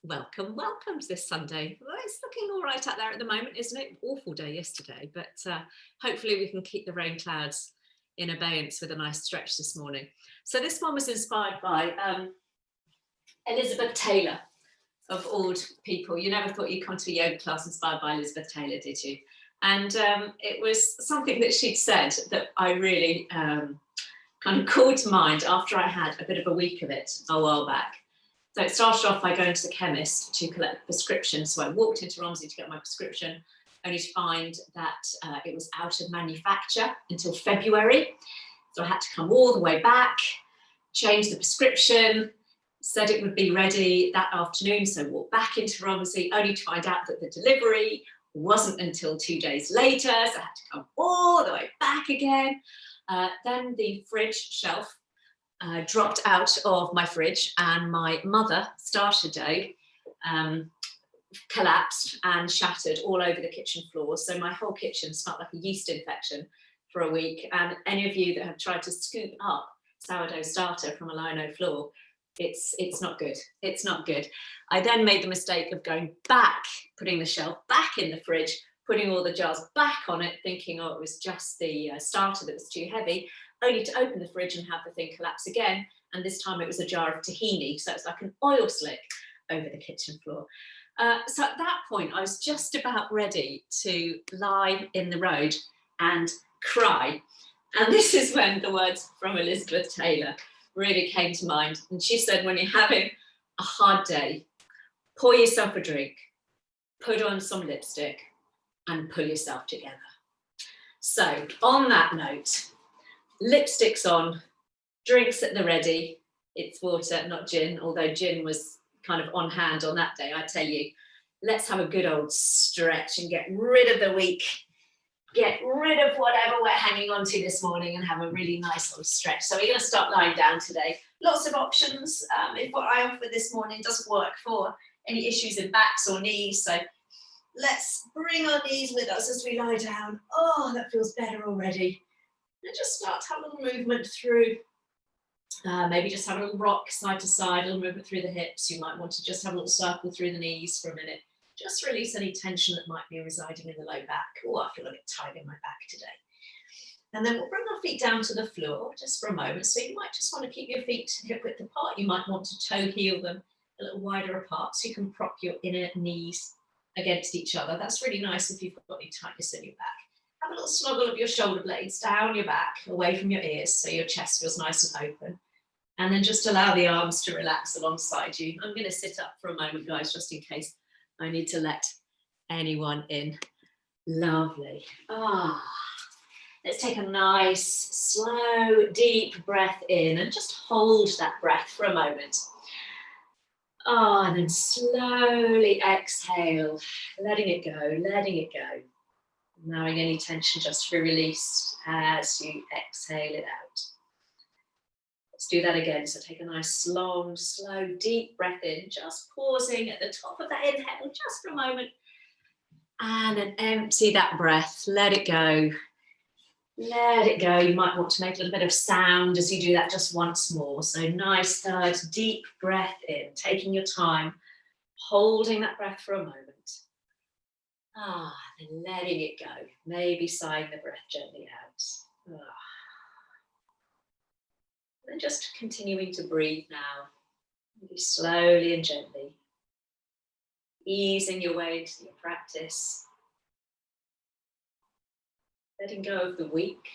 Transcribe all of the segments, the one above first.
Welcome, welcome to this Sunday. Well, it's looking all right out there at the moment, isn't it? Awful day yesterday, but hopefully we can keep the rain clouds in abeyance with a nice stretch this morning. So this one was inspired by Elizabeth Taylor, of all people. You never thought you'd come to a yoga class inspired by Elizabeth Taylor, did you? And it was something that she'd said that I really kind of called to mind after I had a bit of a week of it a while back. So it started off by going to the chemist to collect the prescription. So I walked into Romsey to get my prescription, only to find that it was out of manufacture until February. So I had to come all the way back, change the prescription, said it would be ready that afternoon. So walked back into Romsey, only to find out that the delivery wasn't until 2 days later. So I had to come all the way back again. Then the fridge shelf dropped out of my fridge, and my mother starter dough collapsed and shattered all over the kitchen floor. So my whole kitchen smelled like a yeast infection for a week. And any of you that have tried to scoop up sourdough starter from a lino floor, it's not good. It's not good. I then made the mistake of going back, putting the shelf back in the fridge, putting all the jars back on it, thinking, oh, it was just the starter that was too heavy, only to open the fridge and have the thing collapse again. And this time it was a jar of tahini. So it's like an oil slick over the kitchen floor. So at that point, I was just about ready to lie in the road and cry. And this is when the words from Elizabeth Taylor really came to mind. And she said, when you're having a hard day, pour yourself a drink, put on some lipstick, and pull yourself together. So on that note, lipstick's on, drinks at the ready. It's water, not gin, although gin was kind of on hand on that day. I tell you, let's have a good old stretch and get rid of the week, get rid of whatever we're hanging on to this morning, and have a really nice little stretch. So we're going to start lying down today. Lots of options. If what I offer this morning doesn't work for any issues in backs or knees, so let's bring our knees with us as we lie down. Oh, that feels better already. And just start to have a little movement through. Maybe just have a little rock side to side, a little movement through the hips. You might want to just have a little circle through the knees for a minute. Just release any tension that might be residing in the low back. Oh, I feel a bit tight in my back today. And then we'll bring our feet down to the floor just for a moment. So you might just want to keep your feet hip width apart. You might want to toe heel them a little wider apart so you can prop your inner knees against each other. That's really nice if you've got any tightness in your back. Have a little snuggle of your shoulder blades down your back, away from your ears, so your chest feels nice and open. And then just allow the arms to relax alongside you. I'm going to sit up for a moment, guys, just in case I need to let anyone in. Lovely. Let's take a nice, slow, deep breath in and just hold that breath for a moment. And then slowly exhale, letting it go, letting it go. Allowing any tension just to be released as you exhale it out. Let's do that again. So take a nice, long, slow, deep breath in, just pausing at the top of that inhale just for a moment. And then empty that breath, let it go. Let it go. You might want to make a little bit of sound as you do that just once more. So nice, third, deep breath in, taking your time, holding that breath for a moment. Then letting it go, maybe sighing the breath gently out. And just continuing to breathe now, maybe slowly and gently, easing your way into your practice, letting go of the week,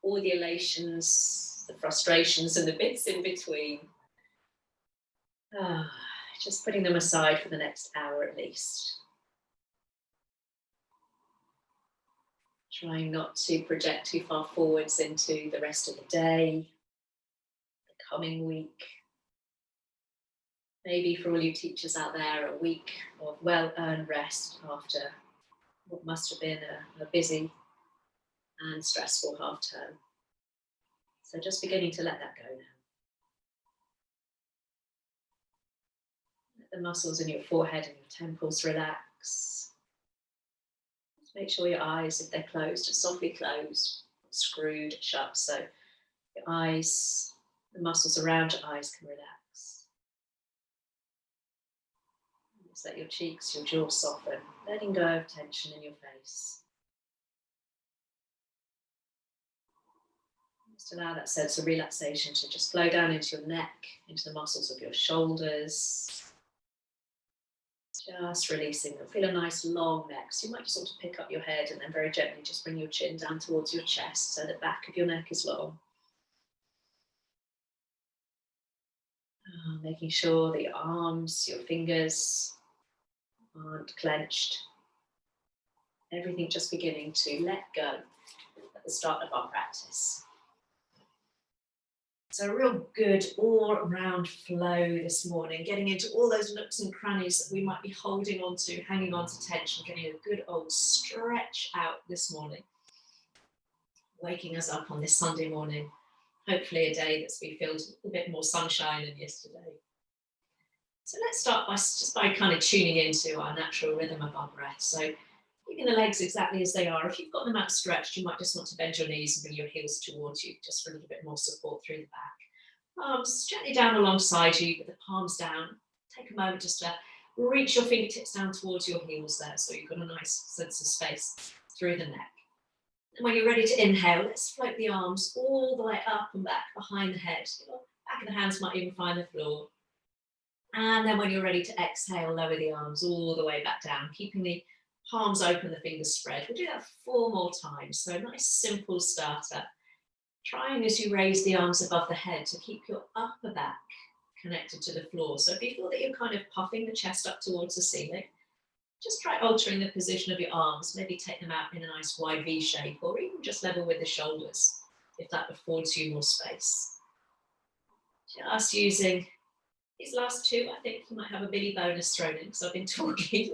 all the elations, the frustrations and the bits in between. Just putting them aside for the next hour at least. Trying not to project too far forwards into the rest of the day, the coming week. Maybe for all you teachers out there, a week of well-earned rest after what must have been a busy and stressful half term. So just beginning to let that go now. Let the muscles in your forehead and your temples relax. Make sure your eyes, if they're closed, are softly closed, screwed shut, so your eyes, the muscles around your eyes can relax. Just let your cheeks, your jaw soften, letting go of tension in your face. Just allow that sense of relaxation to just flow down into your neck, into the muscles of your shoulders. Just releasing them. Feel a nice long neck. So you might just sort of pick up your head and then very gently just bring your chin down towards your chest so the back of your neck is long. Making sure that your arms, your fingers aren't clenched. Everything just beginning to let go at the start of our practice. So a real good all-round flow this morning, getting into all those nooks and crannies that we might be holding on to, hanging on to tension, getting a good old stretch out this morning. Waking us up on this Sunday morning, hopefully a day that's been filled with a bit more sunshine than yesterday. So let's start by kind of tuning into our natural rhythm of our breath. So keeping the legs exactly as they are. If you've got them out stretched, you might just want to bend your knees and bring your heels towards you, just for a little bit more support through the back. Arms gently down alongside you, with the palms down. Take a moment just to reach your fingertips down towards your heels there, so you've got a nice sense of space through the neck. And when you're ready to inhale, let's float the arms all the way up and back behind the head. The back of the hands might even find the floor. And then when you're ready to exhale, lower the arms all the way back down, keeping the palms open, the fingers spread. We'll do that 4 more times. So a nice simple starter. Trying as you raise the arms above the head to keep your upper back connected to the floor. So if you feel that you're kind of puffing the chest up towards the ceiling, just try altering the position of your arms. Maybe take them out in a nice wide V shape, or even just level with the shoulders, if that affords you more space. Just using these last 2, I think you might have a mini bonus thrown in because I've been talking.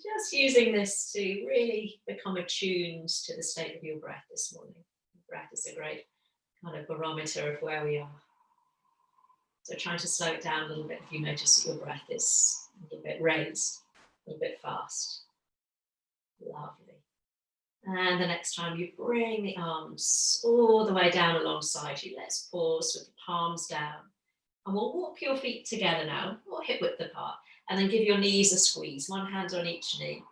Just using this to really become attuned to the state of your breath this morning. Breath is a great kind of barometer of where we are. So trying to slow it down a little bit if you notice that your breath is a little bit raised, a little bit fast. Lovely. And the next time you bring the arms all the way down alongside you, let's pause with the palms down. And we'll walk your feet together now, or hip width apart, and then give your knees a squeeze, one hand on each knee.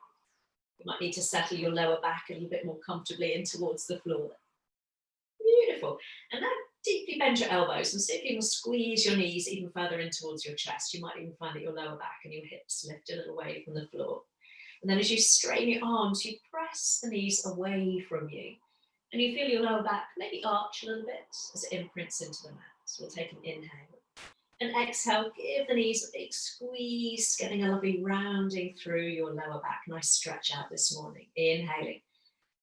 You might need to settle your lower back a little bit more comfortably in towards the floor. Beautiful. And now deeply bend your elbows and see if you can squeeze your knees even further in towards your chest. You might even find that your lower back and your hips lift a little away from the floor. And then as you straighten your arms, you press the knees away from you. And you feel your lower back maybe arch a little bit as it imprints into the mat. So we'll take an inhale. And exhale, give the knees a big squeeze, getting a lovely rounding through your lower back. Nice stretch out this morning. Inhaling,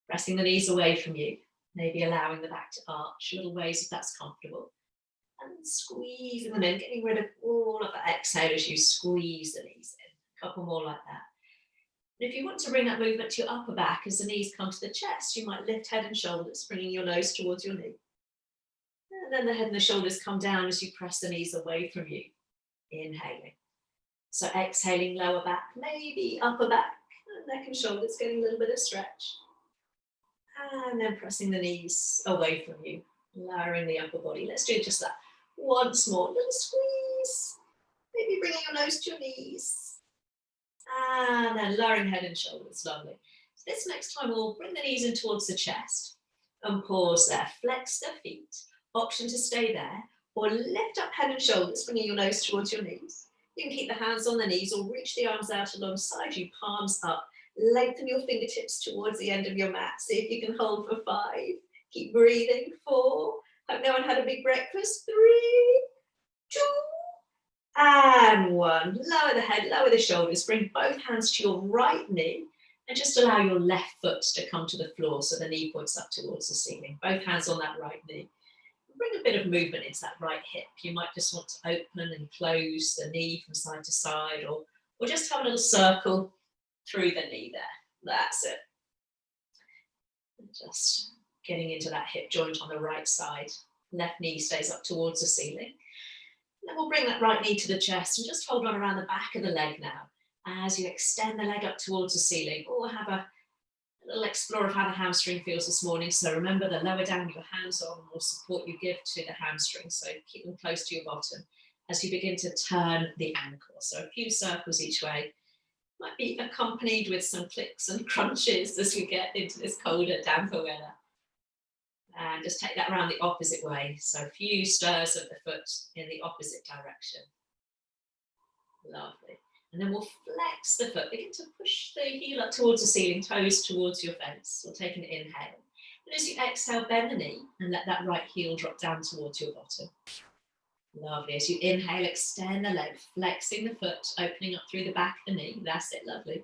pressing the knees away from you. Maybe allowing the back to arch a little ways if that's comfortable. And squeezing them in, getting rid of all of that exhale as you squeeze the knees in. A couple more like that. And if you want to bring that movement to your upper back as the knees come to the chest, you might lift head and shoulders, bringing your nose towards your knee. And then the head and the shoulders come down as you press the knees away from you. Inhaling. So exhaling, lower back, maybe upper back, neck and shoulders getting a little bit of stretch. And then pressing the knees away from you, lowering the upper body. Let's do just that once more. Little squeeze. Maybe bringing your nose to your knees. And then lowering head and shoulders, lovely. So this next time we'll bring the knees in towards the chest and pause there. Flex the feet. Option to stay there, or lift up head and shoulders, bringing your nose towards your knees. You can keep the hands on the knees or reach the arms out alongside you, palms up. Lengthen your fingertips towards the end of your mat. See if you can hold for 5. Keep breathing. 4. Hope no one had a big breakfast. 3, 2, and 1. Lower the head, lower the shoulders. Bring both hands to your right knee and just allow your left foot to come to the floor so the knee points up towards the ceiling. Both hands on that right knee. Bring a bit of movement into that right hip. You might just want to open and close the knee from side to side, or just have a little circle through the knee there. That's it. Just getting into that hip joint on the right side. Left knee stays up towards the ceiling. And then we'll bring that right knee to the chest and just hold on around the back of the leg now. As you extend the leg up towards the ceiling, or have a little explore of how the hamstring feels this morning. So remember, the lower down your hands are, the more support you give to the hamstring. So keep them close to your bottom. as you begin to turn the ankle. So a few circles each way. Might be accompanied with some clicks and crunches as we get into this colder, damper weather. And just take that around the opposite way. So a few stirs of the foot in the opposite direction. Lovely. And then we'll flex the foot. Begin to push the heel up towards the ceiling, toes towards your face. We'll take an inhale. And as you exhale, bend the knee and let that right heel drop down towards your bottom. Lovely. As you inhale, extend the leg, flexing the foot, opening up through the back of the knee. That's it, lovely.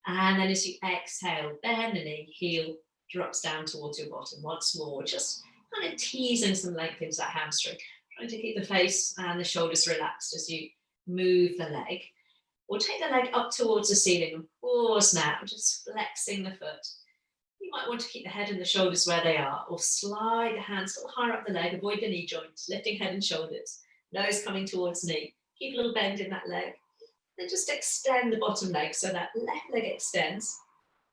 And then as you exhale, bend the knee, heel drops down towards your bottom. Once more, just kind of teasing some length into that hamstring. Trying to keep the face and the shoulders relaxed as you move the leg. We'll take the leg up towards the ceiling and pause now, just flexing the foot. You might want to keep the head and the shoulders where they are, or slide the hands a little higher up the leg, avoid the knee joints, lifting head and shoulders, nose coming towards knee. Keep a little bend in that leg. Then just extend the bottom leg so that left leg extends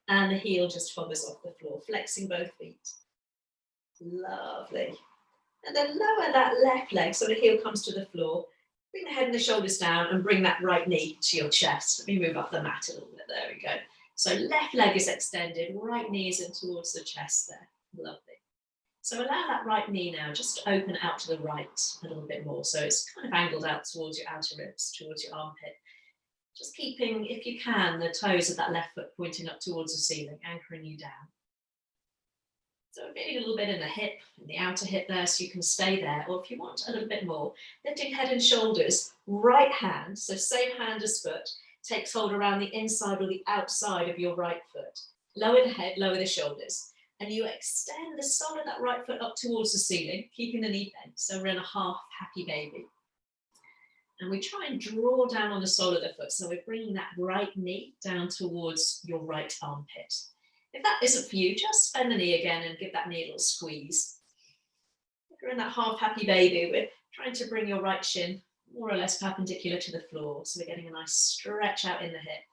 and the heel just hovers off the floor, flexing both feet. Lovely. And then lower that left leg so the heel comes to the floor. Bring the head and the shoulders down and bring that right knee to your chest. Let me move up the mat a little bit. There we go. So left leg is extended, right knee is in towards the chest there. Lovely. So allow that right knee now just to open out to the right a little bit more. So it's kind of angled out towards your outer ribs, towards your armpit. Just keeping, if you can, the toes of that left foot pointing up towards the ceiling, anchoring you down. So we're feeling a little bit in the hip, in the outer hip there, so you can stay there. Or if you want a little bit more, lifting head and shoulders, right hand, so same hand as foot, takes hold around the inside or the outside of your right foot. Lower the head, lower the shoulders. And you extend the sole of that right foot up towards the ceiling, keeping the knee bent. So we're in a half happy baby. And we try and draw down on the sole of the foot. So we're bringing that right knee down towards your right armpit. If that isn't for you, just bend the knee again and give that knee a little squeeze. If you're in that half happy baby, we're trying to bring your right shin more or less perpendicular to the floor. So we're getting a nice stretch out in the hip.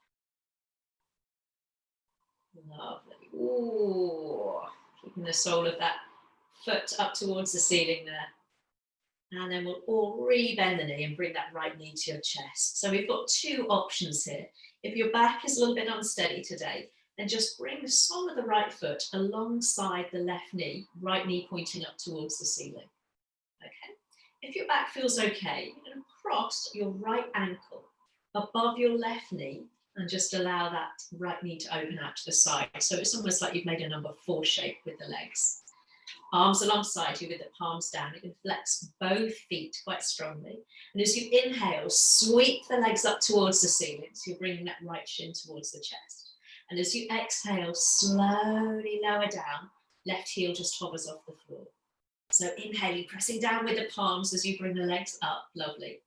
Lovely. Ooh. Keeping the sole of that foot up towards the ceiling there. And then we'll all re-bend the knee and bring that right knee to your chest. So we've got two options here. If your back is a little bit unsteady today, then just bring the sole of the right foot alongside the left knee, right knee pointing up towards the ceiling. Okay. If your back feels okay, you're going to cross your right ankle above your left knee and just allow that right knee to open out to the side. So it's almost like you've made a number 4 shape with the legs. Arms alongside you with the palms down. You can flex both feet quite strongly. And as you inhale, sweep the legs up towards the ceiling. So you're bringing that right shin towards the chest. And as you exhale, slowly lower down. Left heel just hovers off the floor. So inhaling, pressing down with the palms as you bring the legs up. Lovely.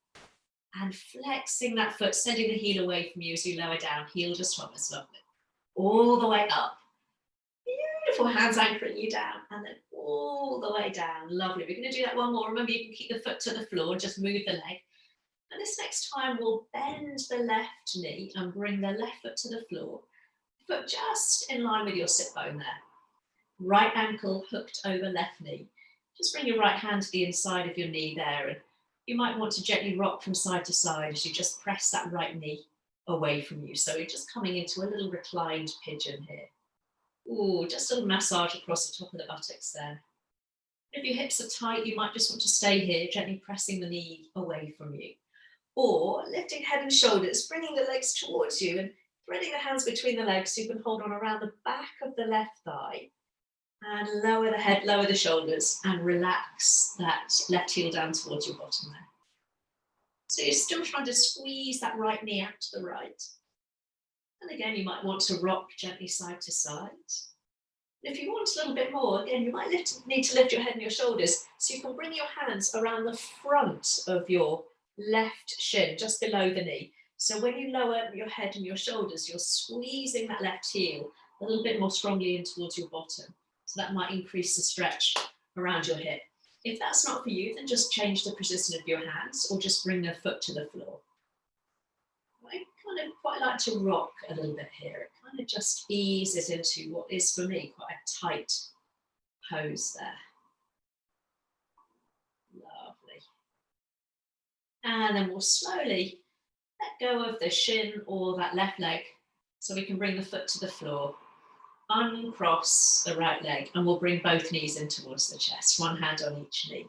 And flexing that foot, sending the heel away from you as you lower down. Heel just hovers. Lovely. All the way up. Beautiful, hands anchoring you down, and then all the way down. Lovely. We're going to do that one more. Remember, you can keep the foot to the floor, just move the leg. And this next time, we'll bend the left knee and bring the left foot to the floor. Foot just in line with your sit bone there. Right ankle hooked over left knee. Just bring your right hand to the inside of your knee there, and you might want to gently rock from side to side as you just press that right knee away from you. So you're just coming into a little reclined pigeon here. Ooh, just a little massage across the top of the buttocks there. If your hips are tight, you might just want to stay here, gently pressing the knee away from you. Or lifting head and shoulders, bringing the legs towards you and threading the hands between the legs so you can hold on around the back of the left thigh. And lower the head, lower the shoulders, and relax that left heel down towards your bottom there. So you're still trying to squeeze that right knee out to the right. And again, you might want to rock gently side to side. If you want a little bit more, again, you might need to lift your head and your shoulders so you can bring your hands around the front of your left shin, just below the knee. So when you lower your head and your shoulders, you're squeezing that left heel a little bit more strongly in towards your bottom. So that might increase the stretch around your hip. If that's not for you, then just change the position of your hands or just bring the foot to the floor. I kind of quite like to rock a little bit here. It kind of just eases into what is for me quite a tight pose there. Lovely. And then we'll slowly let go of the shin or that left leg so we can bring the foot to the floor. Uncross the right leg and we'll bring both knees in towards the chest, one hand on each knee.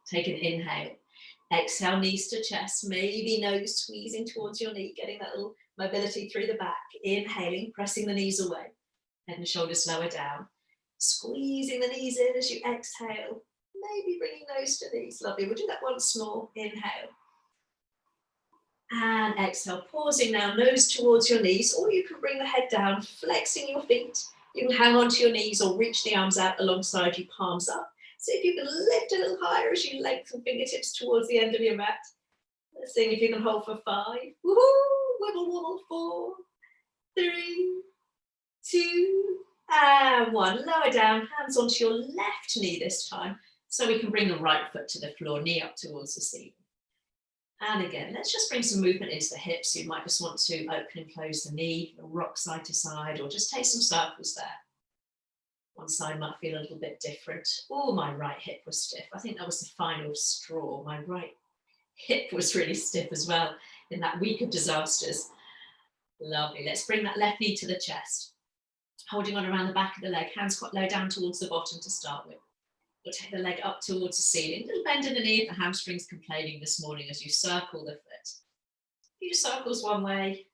Take an inhale. Exhale, knees to chest, maybe nose squeezing towards your knee, getting that little mobility through the back. Inhaling, pressing the knees away. Head and shoulders lower down. Squeezing the knees in as you exhale. Maybe bringing nose to knees. Lovely. We'll do that once more. Inhale. And exhale, pausing now, nose towards your knees, or you can bring the head down, flexing your feet. You can hang onto your knees or reach the arms out alongside you, palms up. See if you can lift a little higher as you lengthen fingertips towards the end of your mat. Let's see if you can hold for 5. Woohoo! Wiggle, wobble, 4, 3, 2, and 1. Lower down, hands onto your left knee this time, so we can bring the right foot to the floor, knee up towards the ceiling. And again, let's just bring some movement into the hips. You might just want to open and close the knee, rock side to side, or just take some circles there. One side might feel a little bit different. Oh, my right hip was stiff. I think that was the final straw. My right hip was really stiff as well in that week of disasters. Lovely. Let's bring that left knee to the chest. Holding on around the back of the leg, hands quite low down towards the bottom to start with. We'll take the leg up towards the ceiling. A little bend in the knee if the hamstring's complaining this morning as you circle the foot. A few circles one way.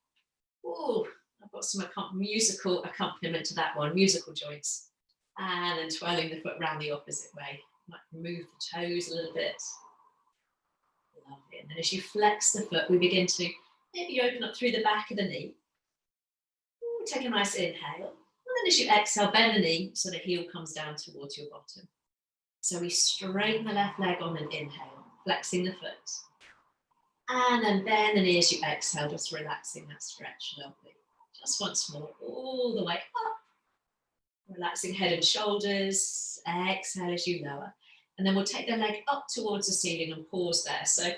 Oh, I've got some musical accompaniment to that one, musical joints. And then twirling the foot round the opposite way. Might move the toes a little bit. Lovely. And then as you flex the foot, we begin to maybe open up through the back of the knee. Ooh, take a nice inhale. And then as you exhale, bend the knee so the heel comes down towards your bottom. So we straighten the left leg on an inhale, flexing the foot. And then bend the knee as you exhale, just relaxing that stretch. Lovely. Just once more, all the way up. Relaxing head and shoulders. Exhale as you lower. And then we'll take the leg up towards the ceiling and pause there. So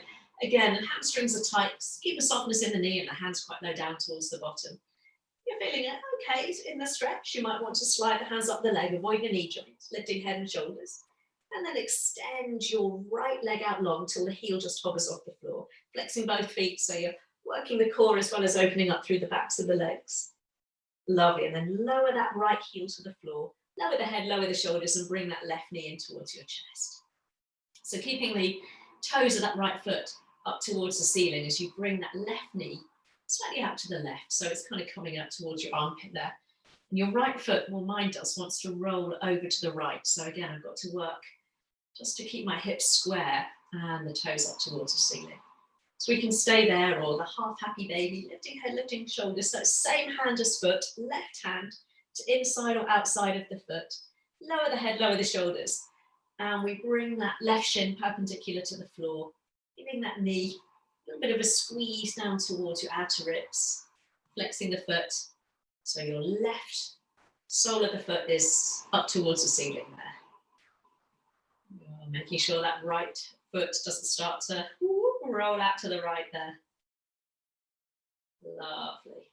again, the hamstrings are tight. Keep a softness in the knee and the hands quite low down towards the bottom. You're feeling it okay in the stretch. You might want to slide the hands up the leg, avoid the knee joint, lifting head and shoulders. And then extend your right leg out long till the heel just hovers off the floor. Flexing both feet so you're working the core as well as opening up through the backs of the legs. Lovely. And then lower that right heel to the floor. Lower the head, lower the shoulders, and bring that left knee in towards your chest. So keeping the toes of that right foot up towards the ceiling as you bring that left knee slightly out to the left. So it's kind of coming out towards your armpit there. And your right foot, well, mine does, wants to roll over to the right. So again, I've got to work just to keep my hips square and the toes up towards the ceiling. So we can stay there, or the half happy baby, lifting head, lifting shoulders. So same hand as foot, left hand to inside or outside of the foot. Lower the head, lower the shoulders. And we bring that left shin perpendicular to the floor, giving that knee a little bit of a squeeze down towards your outer ribs, flexing the foot. So your left sole of the foot is up towards the ceiling there. Making sure that right foot doesn't start to roll out to the right there. Lovely.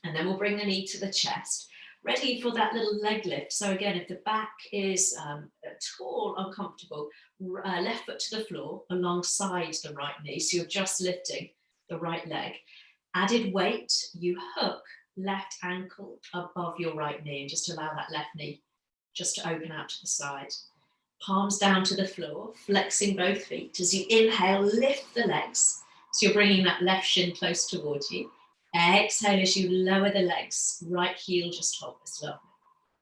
And then we'll bring the knee to the chest, ready for that little leg lift. So again, if the back is at all uncomfortable, left foot to the floor alongside the right knee. So you're just lifting the right leg. Added weight, you hook left ankle above your right knee and just allow that left knee just to open out to the side. Palms down to the floor, flexing both feet. As you inhale, lift the legs. So you're bringing that left shin close towards you. Exhale as you lower the legs. Right heel just hovers. Lovely.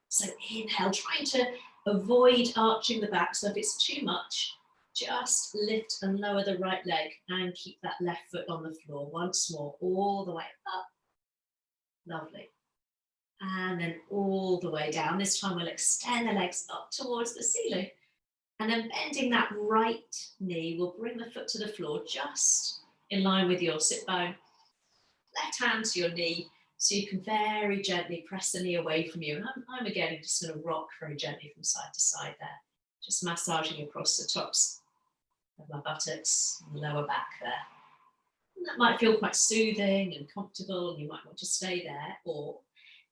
So inhale, trying to avoid arching the back. So if it's too much, just lift and lower the right leg and keep that left foot on the floor. Once more, all the way up. Lovely. And then all the way down. This time we'll extend the legs up towards the ceiling. And then bending that right knee, we'll bring the foot to the floor just in line with your sit bone. Left hand to your knee, so you can very gently press the knee away from you. And I'm again just going to rock very gently from side to side there, just massaging across the tops of my buttocks and the lower back there. And that might feel quite soothing and comfortable, and you might want to stay there, or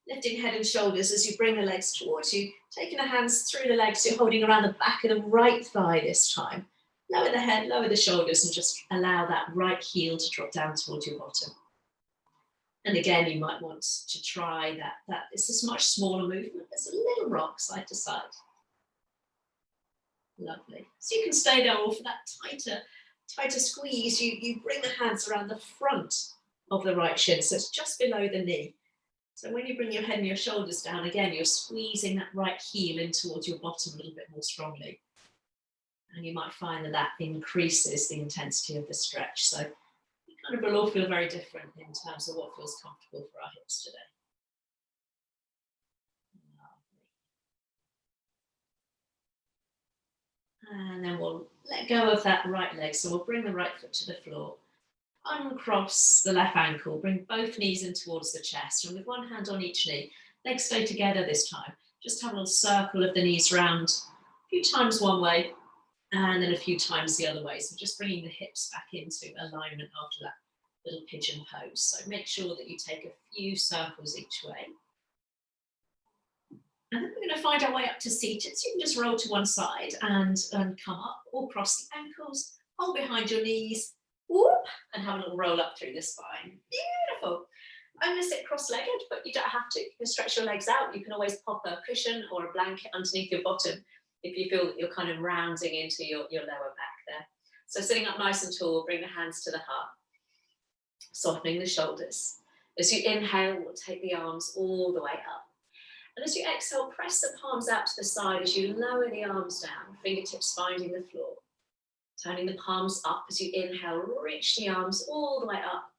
lifting head and shoulders as you bring the legs towards you, taking the hands through the legs, you're holding around the back of the right thigh this time. Lower the head, lower the shoulders, and just allow that right heel to drop down towards your bottom. And again, you might want to try that. It's a much smaller movement. It's a little rock side to side. Lovely. So you can stay there, or for that tighter squeeze, you bring the hands around the front of the right shin, so it's just below the knee. So when you bring your head and your shoulders down, again, you're squeezing that right heel in towards your bottom a little bit more strongly. And you might find that increases the intensity of the stretch. So it kind of will all feel very different in terms of what feels comfortable for our hips today. And then we'll let go of that right leg. So we'll bring the right foot to the floor. Uncross the left ankle, bring both knees in towards the chest, and with one hand on each knee, legs stay together this time. Just have a little circle of the knees round, a few times one way, and then a few times the other way. So just bringing the hips back into alignment after that little pigeon pose. So make sure that you take a few circles each way. And then we're going to find our way up to seated. So you can just roll to one side and come up, or cross the ankles, hold behind your knees, whoop, and have a little roll up through the spine. Beautiful. I'm going to sit cross-legged, but you don't have to. You can stretch your legs out. You can always pop a cushion or a blanket underneath your bottom if you feel that you're kind of rounding into your lower back there. So sitting up nice and tall, bring the hands to the heart, softening the shoulders. As you inhale, we'll take the arms all the way up. And as you exhale, press the palms out to the side as you lower the arms down, fingertips finding the floor. Turning the palms up as you inhale, reach the arms all the way up.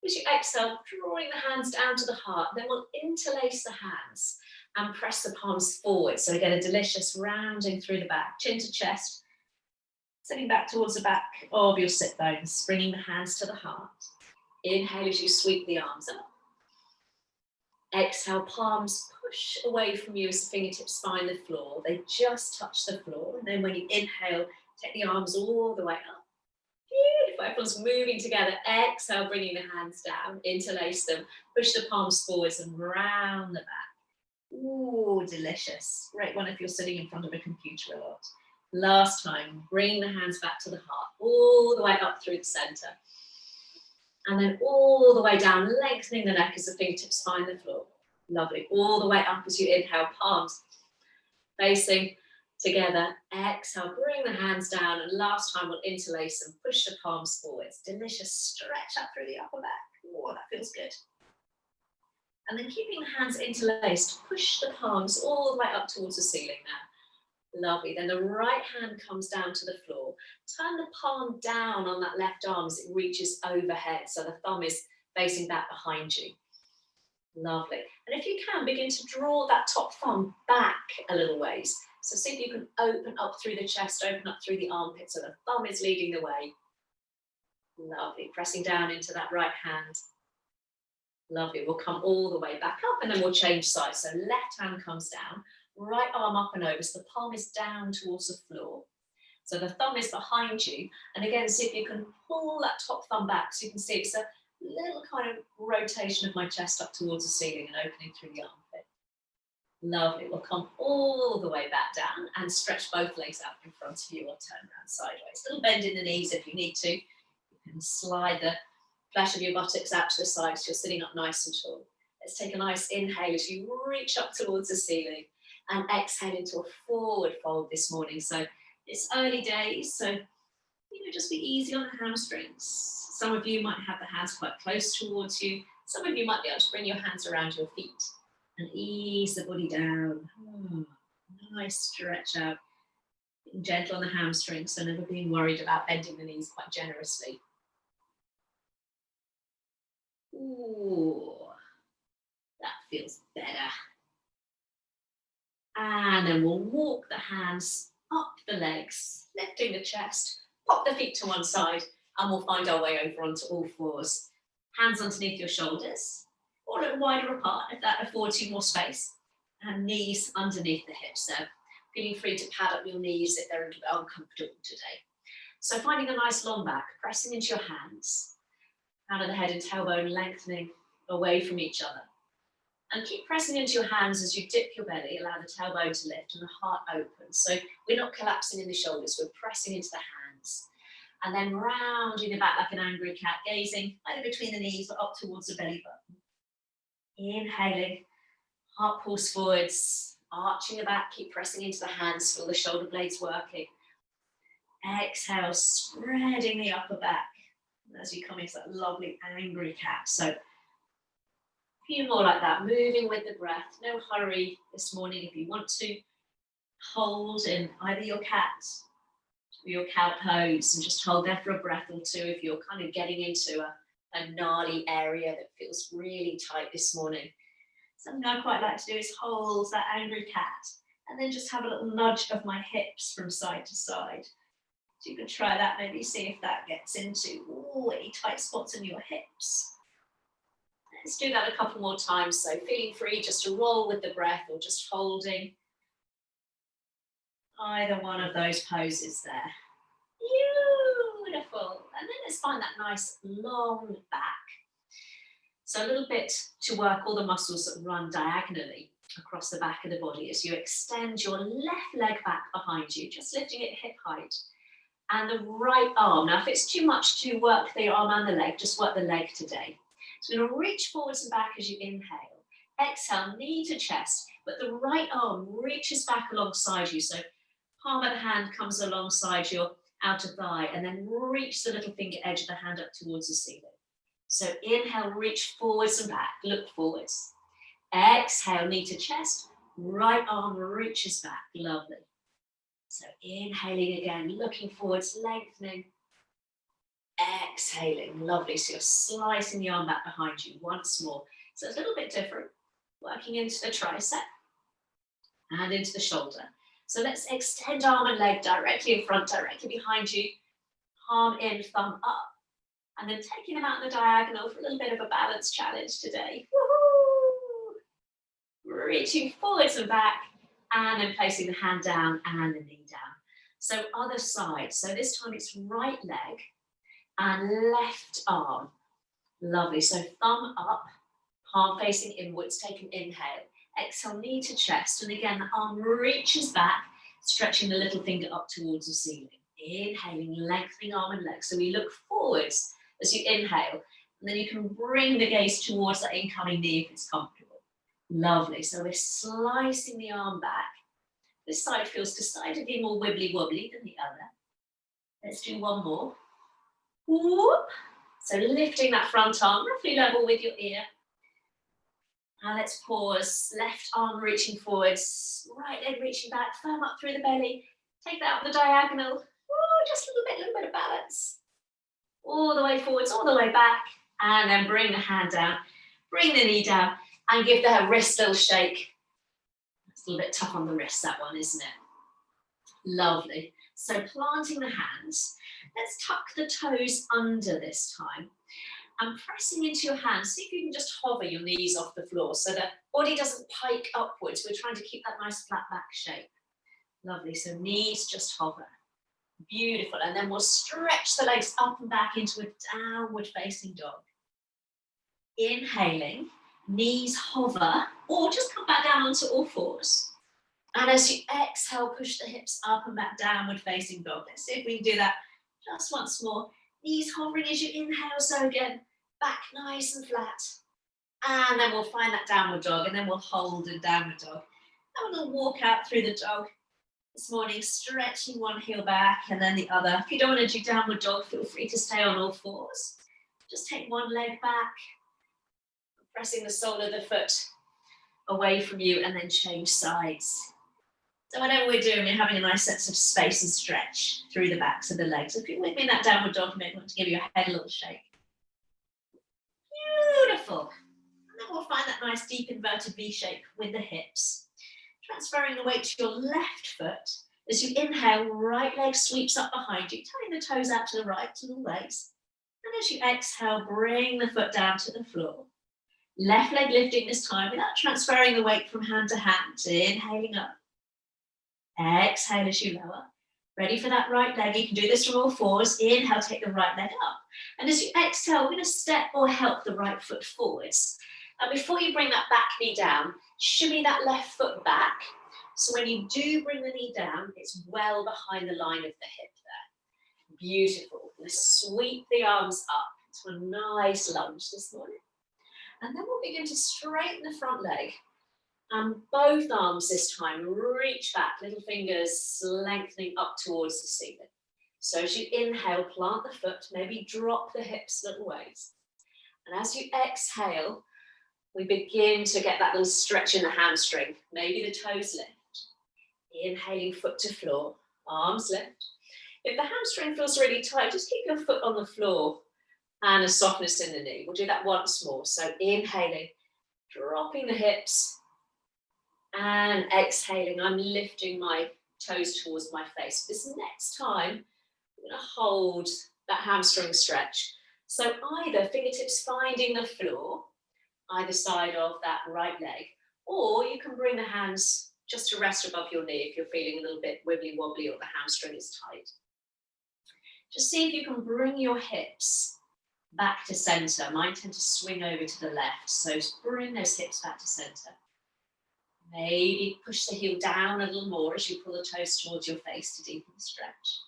As you exhale, drawing the hands down to the heart, then we'll interlace the hands and press the palms forward. So again, a delicious rounding through the back, chin to chest, sitting back towards the back of your sit bones, bringing the hands to the heart. Inhale as you sweep the arms up. Exhale, palms push away from you as the fingertips find the floor. They just touch the floor. And then when you inhale, take the arms all the way up. Beautiful. Everyone's moving together. Exhale, bringing the hands down. Interlace them. Push the palms forwards and round the back. Ooh, delicious. Great one if you're sitting in front of a computer a lot. Last time, bring the hands back to the heart. All the way up through the center. And then all the way down, lengthening the neck as the fingertips find the floor. Lovely. All the way up as you inhale, palms facing together. Exhale, bring the hands down. And last time, we'll interlace and push the palms forwards. Delicious stretch up through the upper back. Oh, that feels good. And then keeping the hands interlaced, push the palms all the way up towards the ceiling now. Lovely. Then the right hand comes down to the floor. Turn the palm down on that left arm as it reaches overhead. So the thumb is facing back behind you. Lovely. And if you can, begin to draw that top thumb back a little ways. So see if you can open up through the chest, open up through the armpit. So the thumb is leading the way. Lovely. Pressing down into that right hand. Lovely. We'll come all the way back up and then we'll change sides. So left hand comes down. Right arm up and over, so the palm is down towards the floor. So the thumb is behind you. And again, see if you can pull that top thumb back so you can see it's a little kind of rotation of my chest up towards the ceiling and opening through the armpit. Lovely. We'll come all the way back down and stretch both legs out in front of you or turn around sideways. A little bend in the knees if you need to. You can slide the flesh of your buttocks out to the side so you're sitting up nice and tall. Let's take a nice inhale as you reach up towards the ceiling. And exhale into a forward fold this morning. So it's early days, so just be easy on the hamstrings. Some of you might have the hands quite close towards you. Some of you might be able to bring your hands around your feet and ease the body down. Nice stretch out. Being gentle on the hamstrings, so never being worried about bending the knees quite generously. Ooh, that feels better. And then we'll walk the hands up the legs, lifting the chest, pop the feet to one side, and we'll find our way over onto all fours. Hands underneath your shoulders, or a little wider apart if that affords you more space. And knees underneath the hips. So feeling free to pad up your knees if they're a little bit uncomfortable today. So finding a nice long back, pressing into your hands. Crown of the head and tailbone lengthening away from each other. And keep pressing into your hands as you dip your belly, allow the tailbone to lift and the heart open. So we're not collapsing in the shoulders, we're pressing into the hands. And then rounding the back like an angry cat, gazing either between the knees or up towards the belly button. Inhaling, heart pulls forwards, arching the back, keep pressing into the hands, feel the shoulder blades working. Exhale, spreading the upper back as you come into that lovely angry cat. So a few more like that, moving with the breath. No hurry this morning. If you want to, hold in either your cat or your cow pose and just hold there for a breath or two if you're kind of getting into a gnarly area that feels really tight this morning. Something I quite like to do is hold that angry cat and then just have a little nudge of my hips from side to side. So you can try that, maybe see if that gets into any tight spots in your hips. Let's do that a couple more times. So feeling free just to roll with the breath or just holding either one of those poses there. Beautiful. And then let's find that nice long back. So a little bit to work all the muscles that run diagonally across the back of the body as you extend your left leg back behind you, just lifting it hip height. And the right arm. Now, if it's too much to work the arm and the leg, just work the leg today. So you're going to reach forwards and back as you inhale. Exhale, knee to chest, but the right arm reaches back alongside you. So palm of the hand comes alongside your outer thigh and then reach the little finger edge of the hand up towards the ceiling. So inhale, reach forwards and back, look forwards. Exhale, knee to chest, right arm reaches back, lovely. So inhaling again, looking forwards, lengthening. Exhaling, lovely. So you're slicing the arm back behind you once more. So it's a little bit different, working into the tricep and into the shoulder. So let's extend arm and leg directly in front, directly behind you. Palm in, thumb up. And then taking them out in the diagonal for a little bit of a balance challenge today. Woo-hoo! Reaching forwards and back, and then placing the hand down and the knee down. So other side. So this time it's right leg and left arm. Lovely. So thumb up, palm facing inwards, take an inhale. Exhale, knee to chest. And again, the arm reaches back, stretching the little finger up towards the ceiling. Inhaling, lengthening arm and leg. So we look forwards as you inhale, and then you can bring the gaze towards that incoming knee if it's comfortable. Lovely. So we're slicing the arm back. This side feels decidedly more wibbly wobbly than the other. Let's do one more. Whoop. So lifting that front arm roughly level with your ear. Now let's pause. Left arm reaching forwards, right leg reaching back, firm up through the belly. Take that up the diagonal. Ooh, just a little bit of balance. All the way forwards, all the way back, and then bring the hand down, bring the knee down, and give the wrist a little shake. It's a little bit tough on the wrist, that one, isn't it? Lovely. So planting the hands, let's tuck the toes under this time, and pressing into your hands, see if you can just hover your knees off the floor so the body doesn't pike upwards. We're trying to keep that nice flat back shape. Lovely, so knees just hover. Beautiful, and then we'll stretch the legs up and back into a downward facing dog. Inhaling, knees hover, or just come back down onto all fours. And as you exhale, push the hips up and back, downward facing dog. Let's see if we can do that just once more. Knees hovering as you inhale, so again, back nice and flat. And then we'll find that downward dog, and then we'll hold in downward dog. And we'll walk out through the dog. This morning, stretching one heel back and then the other. If you don't want to do downward dog, feel free to stay on all fours. Just take one leg back, pressing the sole of the foot away from you, and then change sides. So whatever we're doing, we're having a nice sense of space and stretch through the backs of the legs. If you're with me in that downward dog, you may want to give your head a little shake. Beautiful. And then we'll find that nice deep inverted V shape with the hips. Transferring the weight to your left foot. As you inhale, right leg sweeps up behind you, tying the toes out to the right as always. And as you exhale, bring the foot down to the floor. Left leg lifting this time without transferring the weight from hand to hand. Inhaling up. Exhale as you lower. Ready for that right leg. You can do this from all fours. Inhale, take the right leg up. And as you exhale, we're going to step or help the right foot forwards. And before you bring that back knee down, shimmy that left foot back. So when you do bring the knee down, it's well behind the line of the hip there. Beautiful. Let's sweep the arms up into a nice lunge this morning. And then we'll begin to straighten the front leg. And both arms this time reach back, little fingers lengthening up towards the ceiling. So as you inhale, plant the foot, maybe drop the hips little ways. And as you exhale, we begin to get that little stretch in the hamstring. Maybe the toes lift. Inhaling, foot to floor, arms lift. If the hamstring feels really tight, just keep your foot on the floor and a softness in the knee. We'll do that once more. So inhaling, dropping the hips, and exhaling, I'm lifting my toes towards my face. This next time, I'm going to hold that hamstring stretch. So either fingertips finding the floor, either side of that right leg, or you can bring the hands just to rest above your knee if you're feeling a little bit wibbly wobbly or the hamstring is tight. Just see if you can bring your hips back to center. Mine tend to swing over to the left, so bring those hips back to center. Maybe push the heel down a little more as you pull the toes towards your face to deepen the stretch.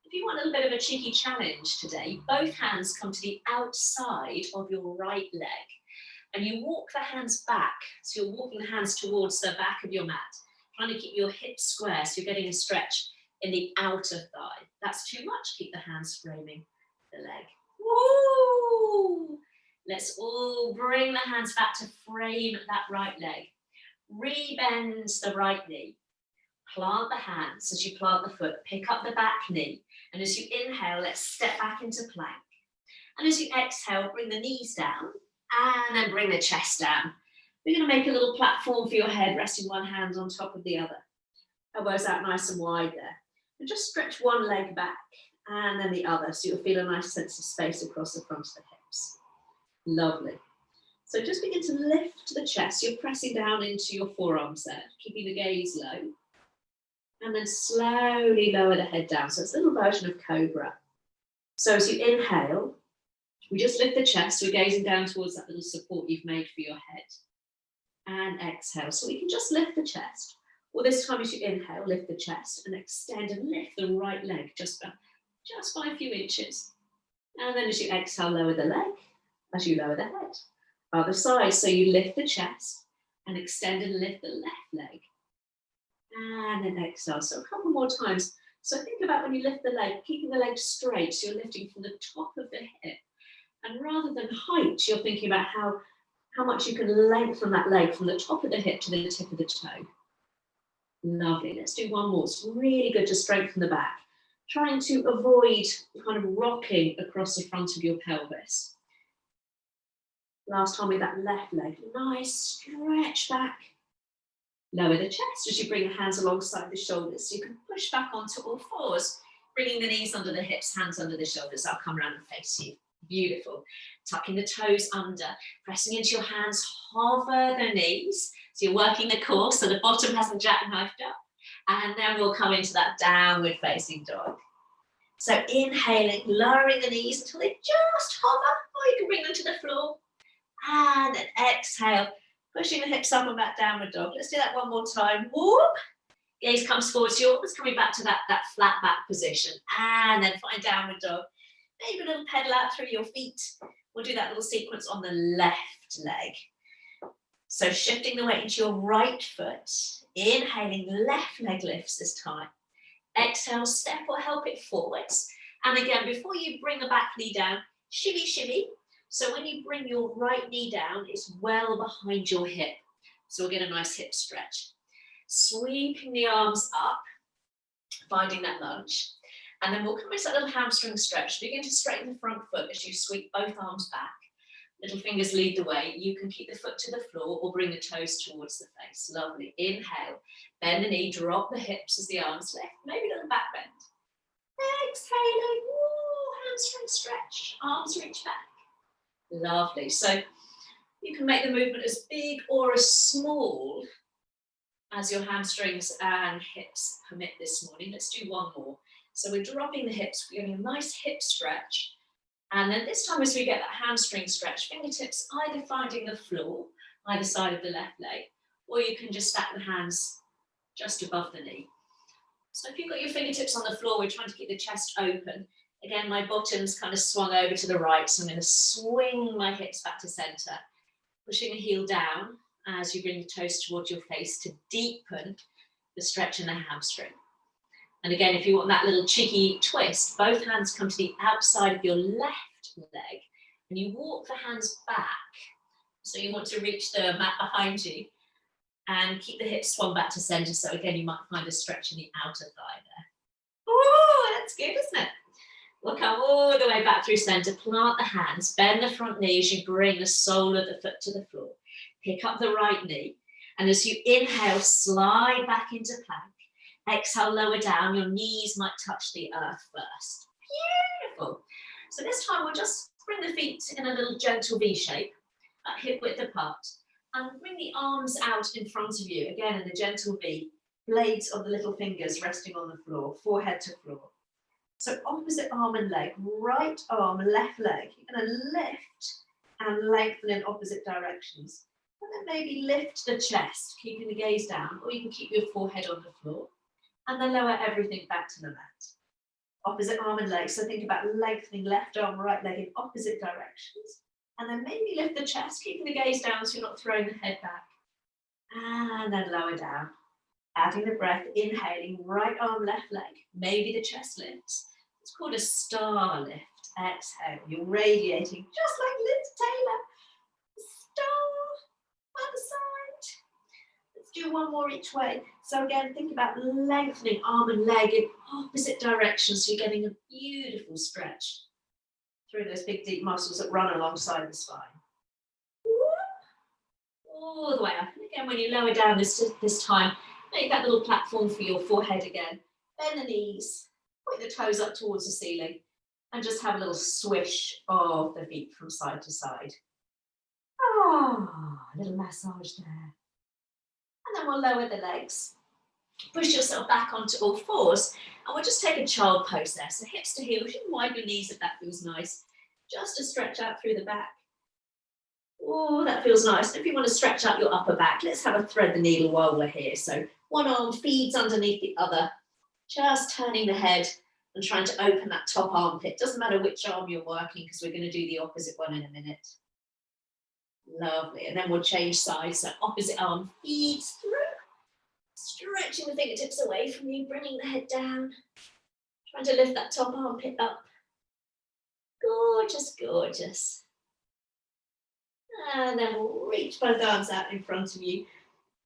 If you want a little bit of a cheeky challenge today, both hands come to the outside of your right leg and you walk the hands back. So you're walking the hands towards the back of your mat, trying to keep your hips square so you're getting a stretch in the outer thigh. That's too much. Keep the hands framing the leg. Woo! Let's all bring the hands back to frame that right leg. Rebend the right knee. Plant the hands as you plant the foot. Pick up the back knee. And as you inhale, let's step back into plank. And as you exhale, bring the knees down and then bring the chest down. We're going to make a little platform for your head, resting one hand on top of the other. Elbows out nice and wide there. And just stretch one leg back and then the other, so you'll feel a nice sense of space across the front of the hips. Lovely. So just begin to lift the chest. You're pressing down into your forearms there, keeping the gaze low. And then slowly lower the head down. So it's a little version of cobra. So as you inhale, we just lift the chest. We're gazing down towards that little support you've made for your head. And exhale. So we can just lift the chest. Or this time as you inhale, lift the chest and extend and lift the right leg just by a few inches. And then as you exhale, lower the leg as you lower the head. Other side, so you lift the chest and extend and lift the left leg. And then exhale. So a couple more times. So think about when you lift the leg, keeping the leg straight. So you're lifting from the top of the hip. And rather than height, you're thinking about how much you can lengthen that leg from the top of the hip to the tip of the toe. Lovely. Let's do one more. It's really good to strengthen the back. Trying to avoid kind of rocking across the front of your pelvis. Last time with that left leg. Nice stretch back. Lower the chest as you bring the hands alongside the shoulders. So you can push back onto all fours, bringing the knees under the hips, hands under the shoulders. I'll come around and face you. Beautiful. Tucking the toes under, pressing into your hands, hover the knees. So you're working the core so the bottom hasn't jackknifed up. And then we'll come into that downward facing dog. So inhaling, lowering the knees until they just hover, or you can bring them to the floor. And then exhale, pushing the hips up and back, downward dog. Let's do that one more time. Whoop. Gaze comes forward to yours, coming back to that flat back position. And then find downward dog. Maybe a little pedal out through your feet. We'll do that little sequence on the left leg. So shifting the weight into your right foot. Inhaling, left leg lifts this time. Exhale, step or help it forwards. And again, before you bring the back knee down, shimmy, shimmy. So when you bring your right knee down, it's well behind your hip. So we'll get a nice hip stretch. Sweeping the arms up, finding that lunge. And then we'll come into that little hamstring stretch. Begin to straighten the front foot as you sweep both arms back. Little fingers lead the way. You can keep the foot to the floor or bring the toes towards the face. Lovely. Inhale. Bend the knee, drop the hips as the arms lift. Maybe a little back bend. Exhaling. Woo, hamstring stretch. Arms reach back. Lovely. So you can make the movement as big or as small as your hamstrings and hips permit this morning. Let's do one more. So we're dropping the hips, we're getting a nice hip stretch, And then this time as we get that hamstring stretch, fingertips either finding the floor, either side of the left leg, or you can just stack the hands just above the knee. So if you've got your fingertips on the floor, we're trying to keep the chest open. Again, my bottom's kind of swung over to the right, so I'm going to swing my hips back to center, pushing the heel down as you bring the toes towards your face to deepen the stretch in the hamstring. And again, if you want that little cheeky twist, both hands come to the outside of your left leg, and you walk the hands back. So you want to reach the mat behind you and keep the hips swung back to center. So again, you might find a stretch in the outer thigh there. Oh, that's good, isn't it? We'll come all the way back through center, plant the hands, bend the front knee as you bring the sole of the foot to the floor. Pick up the right knee, and as you inhale, slide back into plank. Exhale, lower down, your knees might touch the earth first. Beautiful. So this time we'll just bring the feet in a little gentle V shape, hip width apart, and bring the arms out in front of you, again in the gentle V, blades of the little fingers resting on the floor, forehead to floor. So opposite arm and leg, right arm, left leg. You're going to lift and lengthen in opposite directions. And then maybe lift the chest, keeping the gaze down, or you can keep your forehead on the floor. And then lower everything back to the mat. Opposite arm and leg, so think about lengthening left arm, right leg in opposite directions. And then maybe lift the chest, keeping the gaze down so you're not throwing the head back. And then lower down. Adding the breath, inhaling, right arm, left leg. Maybe the chest lifts. It's called a star lift. Exhale, you're radiating just like Liz Taylor. Star, other side. Let's do one more each way. So again, think about lengthening arm and leg in opposite directions. So you're getting a beautiful stretch through those big deep muscles that run alongside the spine. All the way up. And again, when you lower down this time, make that little platform for your forehead again. Bend the knees, point the toes up towards the ceiling, and just have a little swish of the feet from side to side. A little massage there. And then we'll lower the legs. Push yourself back onto all fours, and we'll just take a child pose there. So hips to heels, you can widen your knees if that feels nice. Just to stretch out through the back. Oh, that feels nice. And if you want to stretch out your upper back, let's have a thread the needle while we're here. So one arm feeds underneath the other, just turning the head and trying to open that top armpit. Doesn't matter which arm you're working, because we're going to do the opposite one in a minute. Lovely. And then we'll change sides. So opposite arm feeds through. Stretching the fingertips away from you, bringing the head down. Trying to lift that top armpit up. Gorgeous, gorgeous. And then we'll reach both arms out in front of you.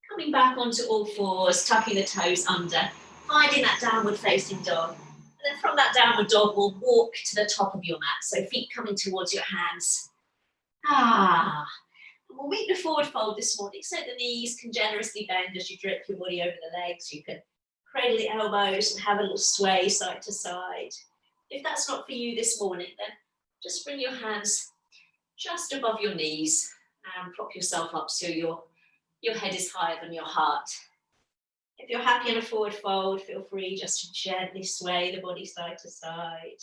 Coming back onto all fours, tucking the toes under. Finding that downward facing dog. And then from that downward dog, we'll walk to the top of your mat. So feet coming towards your hands. We'll meet the forward fold this morning, so the knees can generously bend as you drip your body over the legs. You can cradle the elbows and have a little sway side to side. If that's not for you this morning, then just bring your hands just above your knees and prop yourself up so your head is higher than your heart. If you're happy in a forward fold, feel free just to gently sway the body side to side.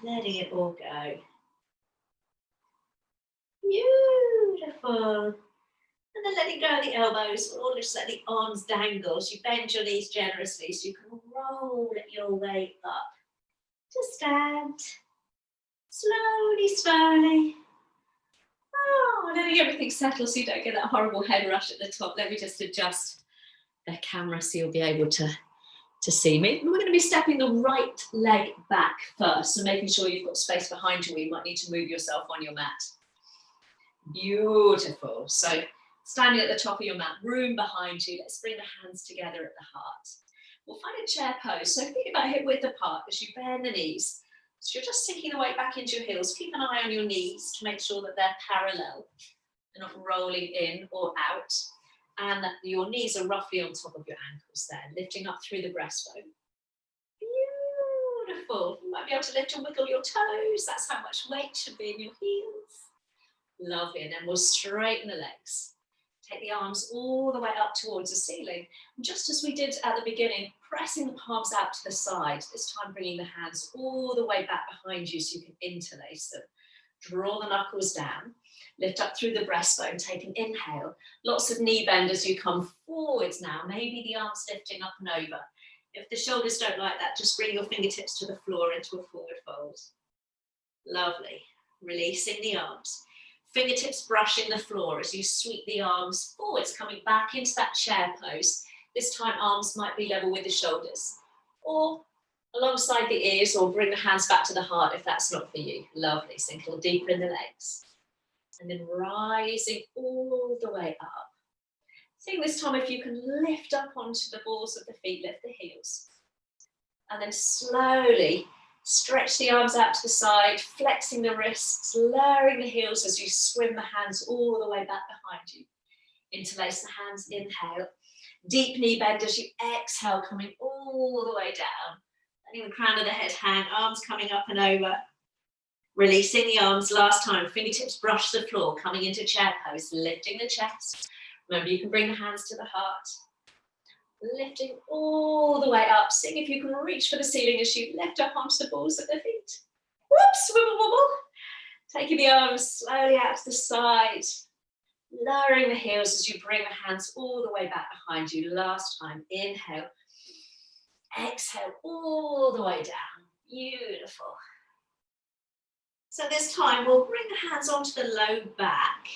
Letting it all go. Beautiful. And then letting go of the elbows, or just let the arms dangle. So you bend your knees generously so you can roll your way up to stand. Slowly, slowly. Letting everything settle so you don't get that horrible head rush at the top. Let me just adjust the camera so you'll be able to see me. And we're going to be stepping the right leg back first, so making sure you've got space behind you. You might need to move yourself on your mat. Beautiful. So standing at the top of your mat, room behind you. Let's bring the hands together at the heart. We'll find a chair pose. So think about hip width apart as you bend the knees. So you're just sinking the weight back into your heels. Keep an eye on your knees to make sure that they're parallel. They're not rolling in or out. And that your knees are roughly on top of your ankles there, lifting up through the breastbone. Beautiful. You might be able to lift and wiggle your toes. That's how much weight should be in your heels. Lovely. And then we'll straighten the legs. Take the arms all the way up towards the ceiling. And just as we did at the beginning, pressing the palms out to the side, this time bringing the hands all the way back behind you so you can interlace them. Draw the knuckles down, lift up through the breastbone, take an inhale. Lots of knee bend as you come forwards now, maybe the arms lifting up and over. If the shoulders don't like that, just bring your fingertips to the floor into a forward fold. Lovely. Releasing the arms. Fingertips brushing the floor as you sweep the arms forwards, coming back into that chair pose. This time arms might be level with the shoulders, or alongside the ears, or bring the hands back to the heart if that's not for you. Lovely. Sink a little deeper in the legs. And then rising all the way up. Seeing this time if you can lift up onto the balls of the feet, lift the heels. And then slowly stretch the arms out to the side, flexing the wrists, lowering the heels as you swim the hands all the way back behind you. Interlace the hands, inhale. Deep knee bend as you exhale, coming all the way down. Letting the crown of the head hang, arms coming up and over. Releasing the arms last time, fingertips brush the floor, coming into chair pose, lifting the chest. Remember, you can bring the hands to the heart. Lifting all the way up. Seeing if you can reach for the ceiling as you lift up onto the balls of the feet. Whoops, wibble wobble. Taking the arms slowly out to the side. Lowering the heels as you bring the hands all the way back behind you. Last time, inhale. Exhale all the way down. Beautiful. So this time we'll bring the hands onto the low back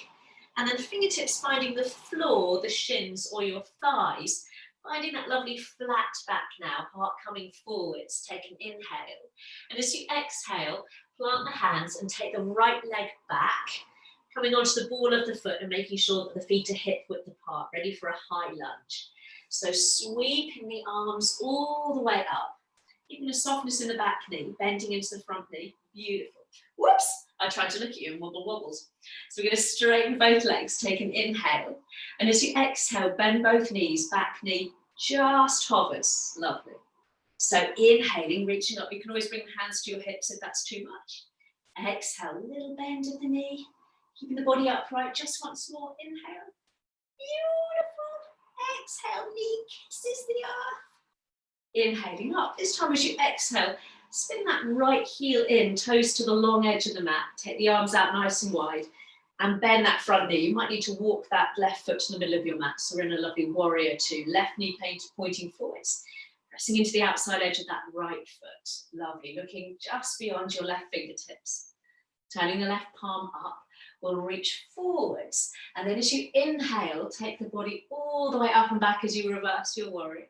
and then fingertips finding the floor, the shins or your thighs, finding that lovely flat back now, heart coming forwards, take an inhale. And as you exhale, plant the hands and take the right leg back, coming onto the ball of the foot and making sure that the feet are hip width apart, ready for a high lunge. So sweeping the arms all the way up, keeping a softness in the back knee, bending into the front knee, beautiful. Whoops, I tried to look at you and wobble wobbles. So we're going to straighten both legs, take an inhale. And as you exhale, bend both knees, back knee just hovers, lovely. So inhaling, reaching up, you can always bring the hands to your hips if that's too much. Exhale, little bend of the knee, keeping the body upright just once more, inhale. Beautiful, exhale, knee kisses the earth. Inhaling up, this time as you exhale, spin that right heel in, toes to the long edge of the mat. Take the arms out nice and wide and bend that front knee. You might need to walk that left foot to the middle of your mat. So we're in a lovely warrior two. Left knee pointing forwards, pressing into the outside edge of that right foot. Lovely, looking just beyond your left fingertips. Turning the left palm up, we'll reach forwards. And then as you inhale, take the body all the way up and back as you reverse your warrior.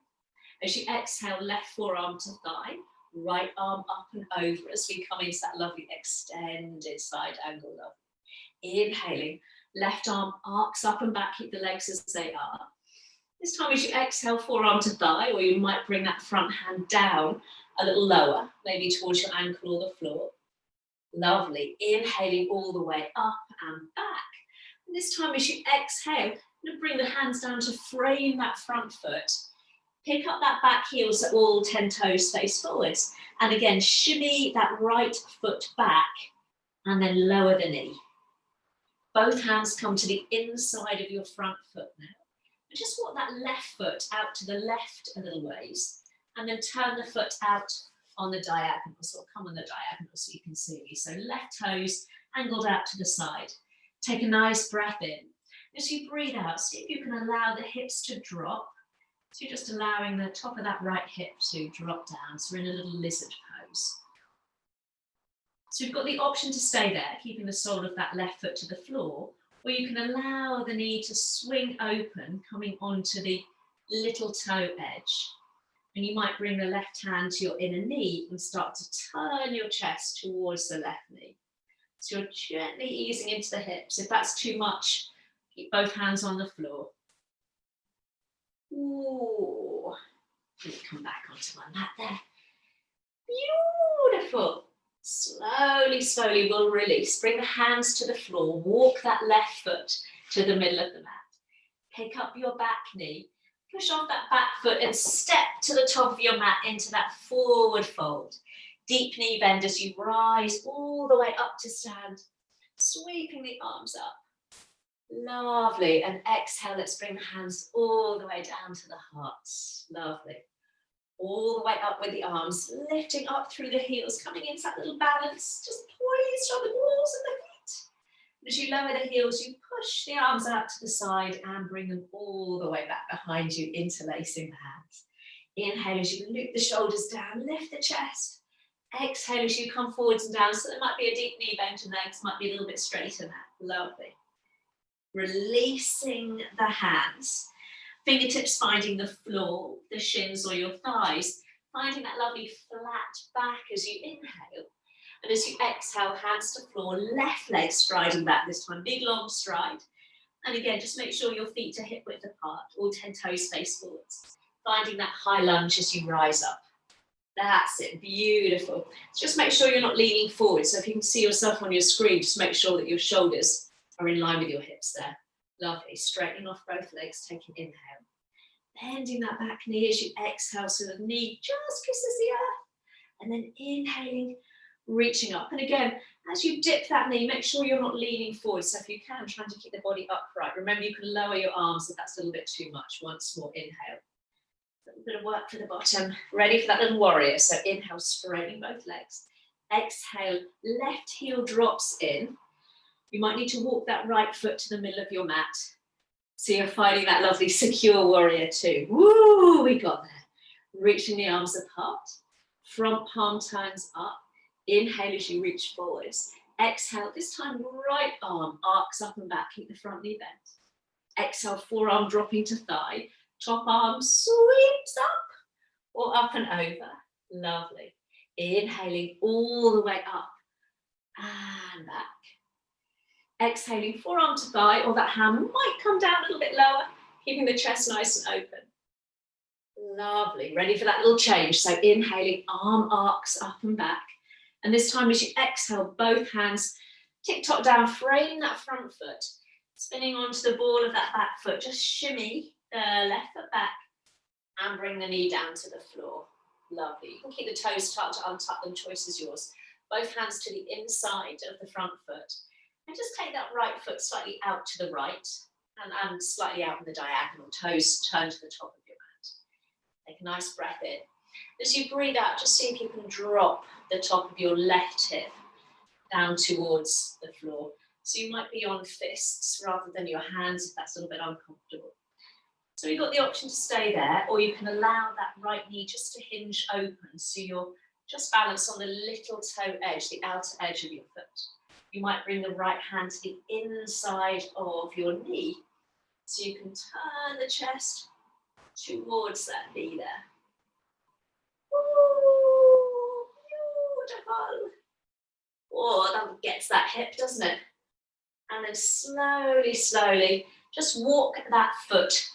As you exhale, left forearm to thigh. Right arm up and over as we come into that lovely extended side angle. Love. Inhaling, left arm arcs up and back, keep the legs as they are. This time as you exhale, forearm to thigh, or you might bring that front hand down a little lower, maybe towards your ankle or the floor. Lovely. Inhaling all the way up and back. And this time as you exhale, I'm going to bring the hands down to frame that front foot. Pick up that back heel so all 10 toes face forwards. And again, shimmy that right foot back and then lower the knee. Both hands come to the inside of your front foot now. And just walk that left foot out to the left a little ways. And then turn the foot out on the diagonal. So come on the diagonal so you can see me. So left toes angled out to the side. Take a nice breath in. As you breathe out, see if you can allow the hips to drop. So you're just allowing the top of that right hip to drop down. So we're in a little lizard pose. So you've got the option to stay there, keeping the sole of that left foot to the floor, or you can allow the knee to swing open, coming onto the little toe edge. And you might bring the left hand to your inner knee and start to turn your chest towards the left knee. So you're gently easing into the hips. If that's too much, keep both hands on the floor. Ooh, let me come back onto my mat there. Beautiful. Slowly, slowly we'll release. Bring the hands to the floor. Walk that left foot to the middle of the mat. Pick up your back knee. Push off that back foot and step to the top of your mat into that forward fold. Deep knee bend as you rise all the way up to stand. Sweeping the arms up. Lovely. And exhale, let's bring the hands all the way down to the heart. Lovely. All the way up with the arms, lifting up through the heels, coming into that little balance, just poised on the balls of the feet. And as you lower the heels, you push the arms out to the side and bring them all the way back behind you, interlacing the hands. Inhale as you loop the shoulders down, lift the chest. Exhale as you come forwards and down, so there might be a deep knee bend and legs might be a little bit straighter now. Lovely. Releasing the hands. Fingertips finding the floor, the shins or your thighs, finding that lovely flat back as you inhale. And as you exhale, hands to floor, left leg striding back this time, big long stride. And again, just make sure your feet are hip width apart, all 10 toes face forwards. Finding that high lunge as you rise up. That's it, beautiful. Just make sure you're not leaning forward. So if you can see yourself on your screen, just make sure that your shoulders are in line with your hips there. Lovely, straightening off both legs, taking inhale. Bending that back knee as you exhale, so the knee just kisses the earth. And then inhaling, reaching up. And again, as you dip that knee, make sure you're not leaning forward. So if you can, trying to keep the body upright. Remember, you can lower your arms if that's a little bit too much. Once more, inhale. A little bit of work for the bottom. Ready for that little warrior. So inhale, straightening both legs. Exhale, left heel drops in. You might need to walk that right foot to the middle of your mat. So you're finding that lovely secure warrior two. Woo, we got there. Reaching the arms apart. Front palm turns up. Inhale as you reach forwards. Exhale, this time right arm arcs up and back. Keep the front knee bent. Exhale, forearm dropping to thigh. Top arm sweeps up or up and over. Lovely. Inhaling all the way up and back. Exhaling, forearm to thigh, or that hand might come down a little bit lower, keeping the chest nice and open. Lovely. Ready for that little change. So inhaling, arm arcs up and back. And this time as you exhale, both hands tick-tock down, frame that front foot. Spinning onto the ball of that back foot. Just shimmy the left foot back and bring the knee down to the floor. Lovely. You can keep the toes tucked or untuck them, choice is yours. Both hands to the inside of the front foot. And just take that right foot slightly out to the right and slightly out in the diagonal. Toes turn to the top of your mat. Take a nice breath in. As you breathe out, just see if you can drop the top of your left hip down towards the floor. So you might be on fists rather than your hands if that's a little bit uncomfortable. So you've got the option to stay there, or you can allow that right knee just to hinge open so you're just balanced on the little toe edge, the outer edge of your foot. You might bring the right hand to the inside of your knee so you can turn the chest towards that knee there. Ooh, beautiful. Oh, that gets that hip, doesn't it? And then slowly, slowly, just walk that foot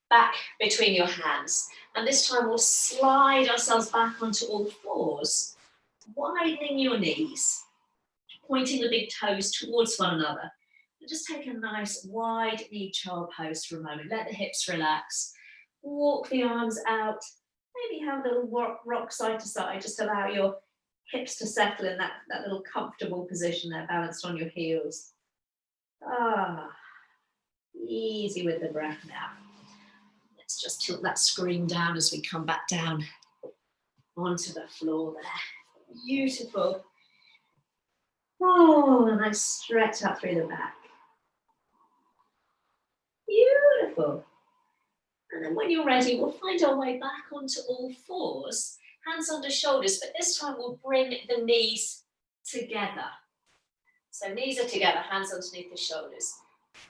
back between your hands. And this time we'll slide ourselves back onto all fours, widening your knees, pointing the big toes towards one another. And just take a nice wide knee child pose for a moment. Let the hips relax. Walk the arms out. Maybe have a little rock side to side. Just allow your hips to settle in that little comfortable position there, balanced on your heels. Easy with the breath now. Let's just tilt that screen down as we come back down onto the floor there. Beautiful. Oh, and I stretch out through the back. Beautiful. And then when you're ready, we'll find our way back onto all fours, hands under shoulders, but this time we'll bring the knees together. So knees are together, hands underneath the shoulders.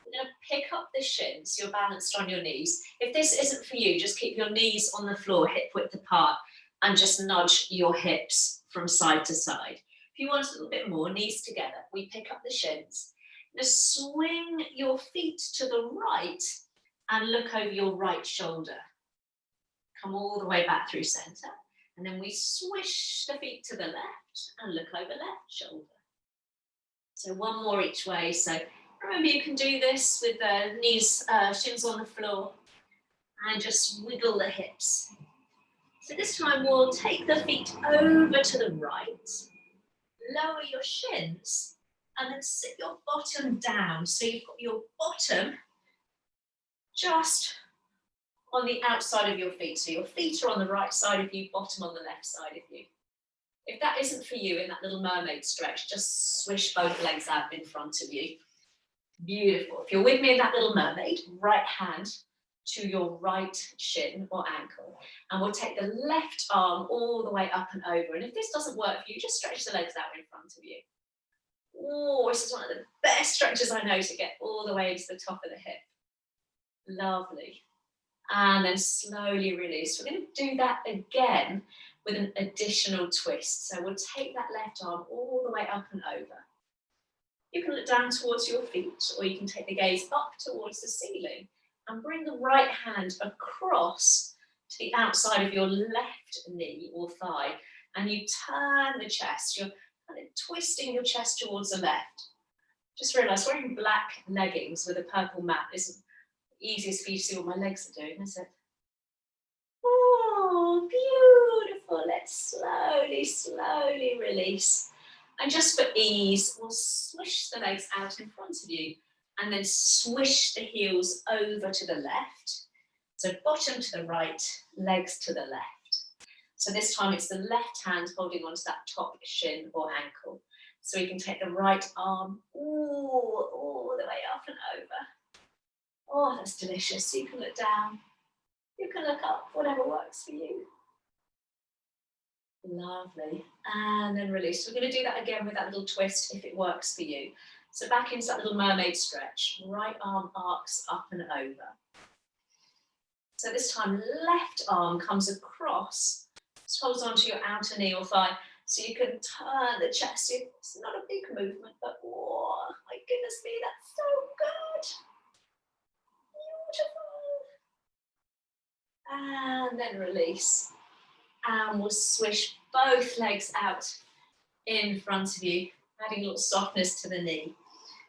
We're going to pick up the shins, you're balanced on your knees. If this isn't for you, just keep your knees on the floor, hip width apart, and just nudge your hips from side to side. If you want a little bit more, knees together, we pick up the shins. Just swing your feet to the right and look over your right shoulder. Come all the way back through center. And then we swish the feet to the left and look over left shoulder. So one more each way. So remember, you can do this with the knees, shins on the floor, and just wiggle the hips. So this time we'll take the feet over to the right, lower your shins, And then sit your bottom down. So you've got your bottom just on the outside of your feet. So your feet are on the right side of you, bottom on the left side of you. If that isn't for you in that little mermaid stretch, just swish both legs out in front of you. Beautiful. If you're with me in that little mermaid, right hand to your right shin or ankle. And we'll take the left arm all the way up and over. And if this doesn't work for you, just stretch the legs out in front of you. Oh, this is one of the best stretches I know to get all the way to the top of the hip. Lovely. And then slowly release. We're going to do that again with an additional twist. So we'll take that left arm all the way up and over. You can look down towards your feet, or you can take the gaze up towards the ceiling and bring the right hand across to the outside of your left knee or thigh, and you turn the chest. You're kind of twisting your chest towards the left. Just realise wearing black leggings with a purple mat isn't the easiest for you to see what my legs are doing, is it? Oh, beautiful. Let's slowly, slowly release. And just for ease, we'll swish the legs out in front of you and then swish the heels over to the left. So bottom to the right, legs to the left. So this time it's the left hand holding onto that top shin or ankle. So we can take the right arm all the way up and over. Oh, that's delicious. So you can look down, you can look up, whatever works for you. Lovely. And then release. We're going to do that again with that little twist if it works for you. So back into that little mermaid stretch. Right arm arcs up and over. So this time left arm comes across, just holds onto your outer knee or thigh, so you can turn the chest. It's not a big movement, but oh my goodness me, that's so good. Beautiful. And then release. And we'll swish both legs out in front of you, adding a little softness to the knee.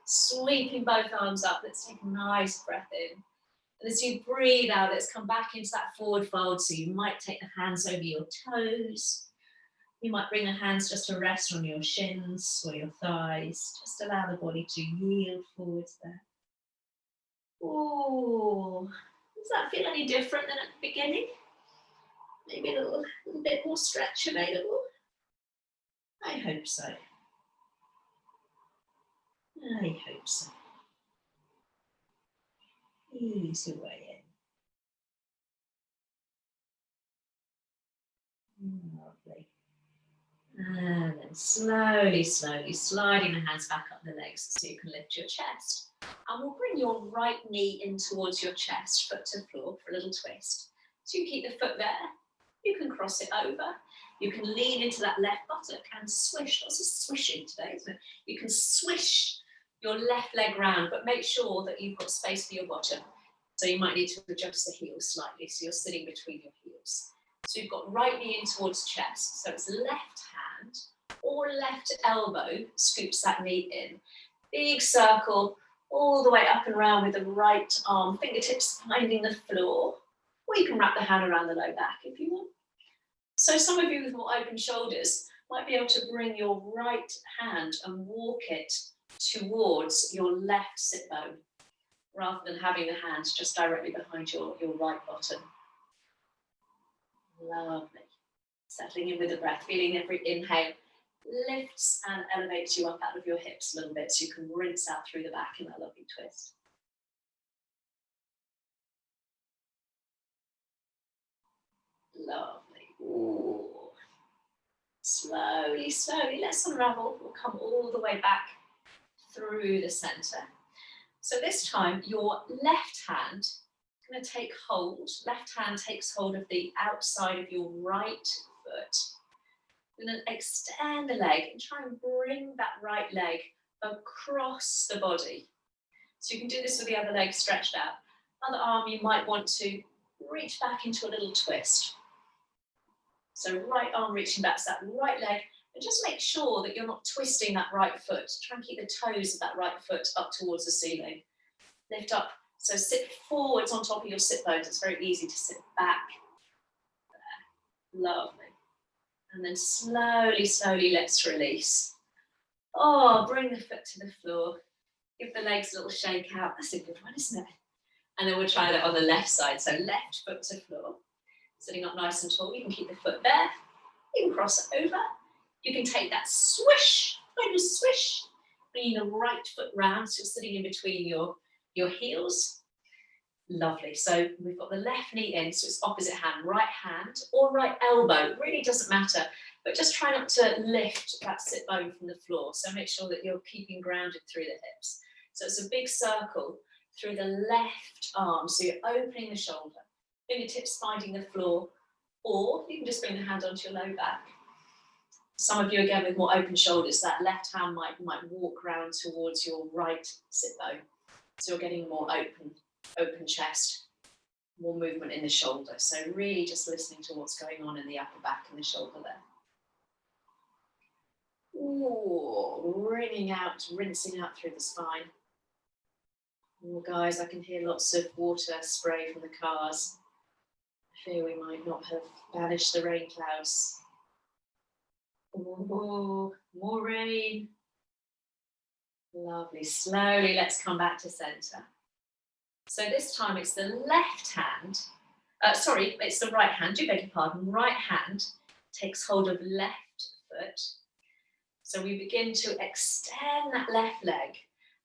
Sweeping both arms up. Let's take a nice breath in. And as you breathe out, let's come back into that forward fold. So you might take the hands over your toes. You might bring the hands just to rest on your shins or your thighs. Just allow the body to yield forwards there. Oh, does that feel any different than at the beginning? Maybe a little bit more stretch available. I hope so. I hope so. Ease your way in. Lovely. And then slowly, slowly sliding the hands back up the legs so you can lift your chest. And we'll bring your right knee in towards your chest, foot to floor for a little twist. So you keep the foot there. You can cross it over. You can lean into that left buttock and swish. Lots of swishing today, isn't it? You can swish your left leg round, but make sure that you've got space for your bottom. So you might need to adjust the heels slightly, so you're sitting between your heels. So you've got right knee in towards chest, so it's left hand or left elbow scoops that knee in. Big circle all the way up and around with the right arm, fingertips finding the floor, or you can wrap the hand around the low back if you want. So some of you with more open shoulders might be able to bring your right hand and walk it towards your left sit bone, rather than having the hands just directly behind your right bottom. Lovely. Settling in with the breath, feeling every inhale lifts and elevates you up out of your hips a little bit so you can rinse out through the back in that lovely twist. Lovely. Ooh. Slowly, slowly, let's unravel. We'll come all the way back through the center. So this time, your left hand is going to take hold. Left hand takes hold of the outside of your right foot. And then extend the leg and try and bring that right leg across the body. So you can do this with the other leg stretched out. Other arm, you might want to reach back into a little twist. So right arm reaching back to that right leg, and just make sure that you're not twisting that right foot. Try and keep the toes of that right foot up towards the ceiling. Lift up, so sit forwards on top of your sit bones. It's very easy to sit back. There. Lovely. And then slowly, slowly let's release. Oh, bring the foot to the floor. Give the legs a little shake out. That's a good one, isn't it? And then we'll try that on the left side. So left foot to floor. Sitting up nice and tall. You can keep the foot there. You can cross it over. You can take that swish, kind of swish, bringing the right foot round, so you're sitting in between your heels. Lovely. So we've got the left knee in, so it's opposite hand or right elbow. It really doesn't matter, but just try not to lift that sit bone from the floor. So make sure that you're keeping grounded through the hips. So it's a big circle through the left arm. So you're opening the shoulder, fingertips finding the floor, or you can just bring the hand onto your low back. Some of you, again, with more open shoulders, that left hand might walk round towards your right sit bone. So you're getting more open chest, more movement in the shoulder. So really just listening to what's going on in the upper back and the shoulder there. Ooh, rinsing out through the spine. Oh, guys, I can hear lots of water spray from the cars. I fear we might not have banished the rain clouds. Oh, more rain. Lovely. Slowly, let's come back to center. So this time it's the left hand. It's the right hand. Do beg your pardon. Right hand takes hold of left foot. So we begin to extend that left leg.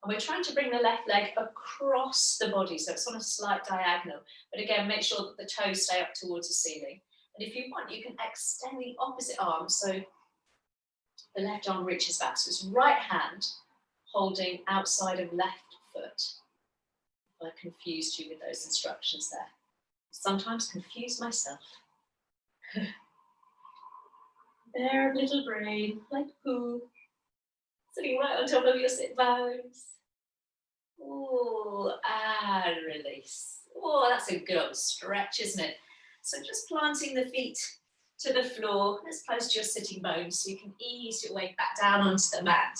And we're trying to bring the left leg across the body. So it's on a slight diagonal. But again, make sure that the toes stay up towards the ceiling. And if you want, you can extend the opposite arm. So the left arm reaches back. So it's right hand holding outside of left foot. I confused you with those instructions there. Sometimes confuse myself. There, little brain, like poo, sitting right on top of your sit bones. Ooh, and release. Oh, that's a good old stretch, isn't it? So just planting the feet to the floor, as close to your sitting bones, so you can ease your way back down onto the mat.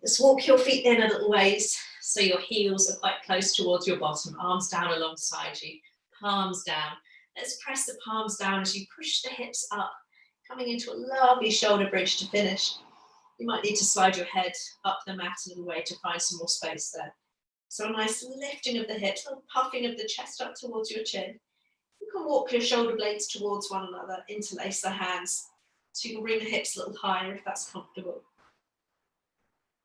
Just walk your feet in a little ways, so your heels are quite close towards your bottom, arms down alongside you, palms down. Let's press the palms down as you push the hips up, coming into a lovely shoulder bridge to finish. You might need to slide your head up the mat a little way to find some more space there. So a nice lifting of the hips, a little puffing of the chest up towards your chin. You can walk your shoulder blades towards one another, interlace the hands, so you can bring the hips a little higher if that's comfortable.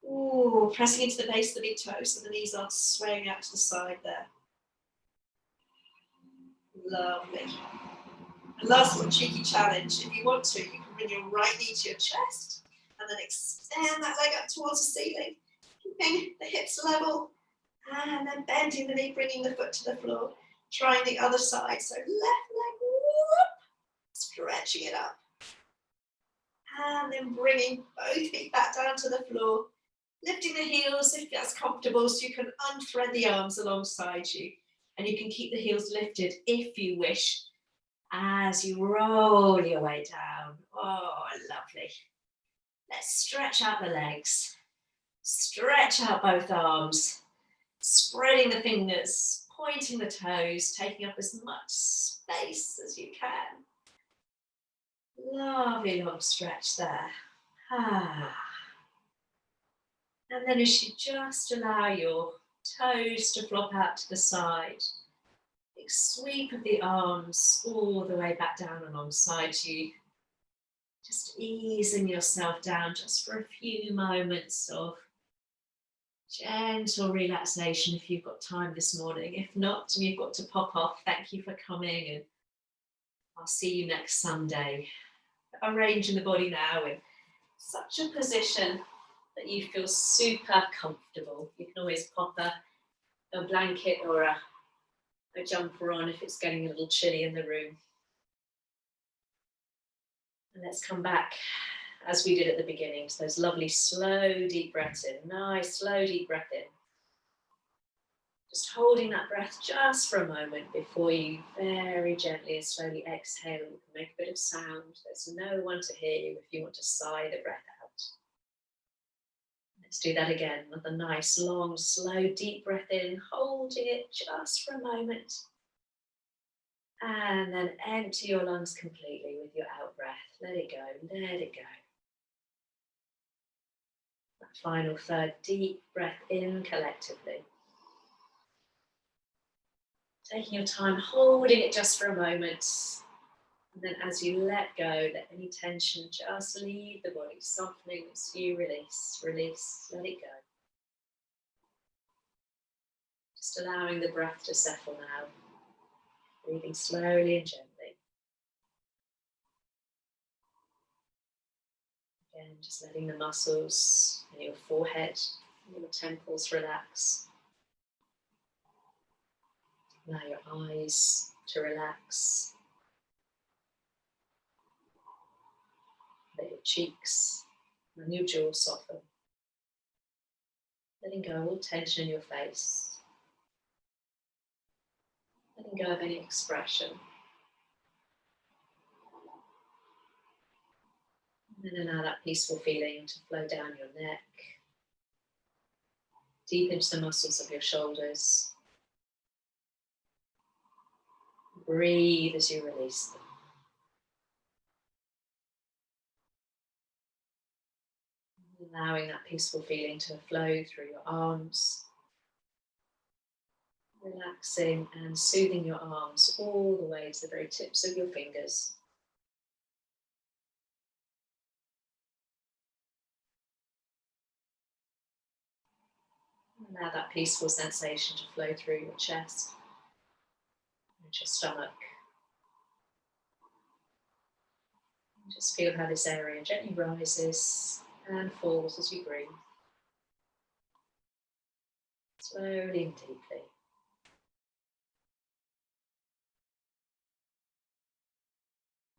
Ooh, pressing into the base of the big toes so the knees aren't swaying out to the side there. Lovely. And last little cheeky challenge. If you want to, you can bring your right knee to your chest and then extend that leg up towards the ceiling, keeping the hips level, and then bending the knee, bringing the foot to the floor. Trying the other side. So left leg, whoop, stretching it up. And then bringing both feet back down to the floor. Lifting the heels if that's comfortable, so you can unthread the arms alongside you. And you can keep the heels lifted if you wish, as you roll your way down. Oh, lovely. Let's stretch out the legs. Stretch out both arms. Spreading the fingers, pointing the toes, taking up as much space as you can. Lovely long stretch there. And then as you just allow your toes to flop out to the side, big sweep of the arms all the way back down alongside you. Just easing yourself down just for a few moments of gentle relaxation if you've got time this morning. If not, and you've got to pop off, thank you for coming, and I'll see you next Sunday. Arranging the body now in such a position that you feel super comfortable. You can always pop a blanket or a jumper on if it's getting a little chilly in the room. And let's come back, as we did at the beginning, to those lovely slow deep breaths in. Nice slow deep breath in. Just holding that breath just for a moment before you very gently and slowly exhale. You can make a bit of sound. There's no one to hear you if you want to sigh the breath out. Let's do that again with a nice, long, slow, deep breath in, holding it just for a moment. And then empty your lungs completely with your out breath. Let it go, let it go. Final third, deep breath in collectively. Taking your time, holding it just for a moment. And then as you let go, let any tension just leave the body, softening as you release, release, let it go. Just allowing the breath to settle now, breathing slowly and gently. Again, just letting the muscles in your forehead and your temples relax. Allow your eyes to relax. Let your cheeks and your jaw soften. Letting go of all tension in your face. Letting go of any expression. And then allow that peaceful feeling to flow down your neck, deep into the muscles of your shoulders. Breathe as you release them. Allowing that peaceful feeling to flow through your arms. Relaxing and soothing your arms all the way to the very tips of your fingers. Allow that peaceful sensation to flow through your chest and your stomach. And just feel how this area gently rises and falls as you breathe. Slowly and deeply.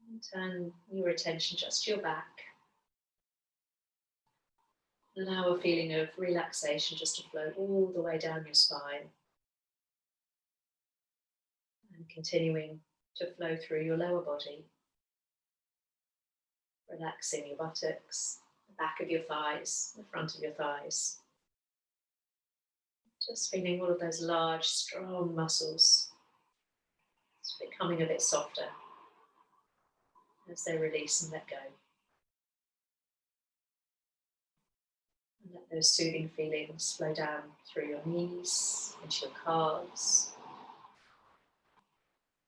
And turn your attention just to your back. Allow a feeling of relaxation just to flow all the way down your spine. And continuing to flow through your lower body. Relaxing your buttocks, the back of your thighs, the front of your thighs. Just feeling all of those large, strong muscles. It's becoming a bit softer as they release and let go. And let those soothing feelings flow down through your knees, into your calves.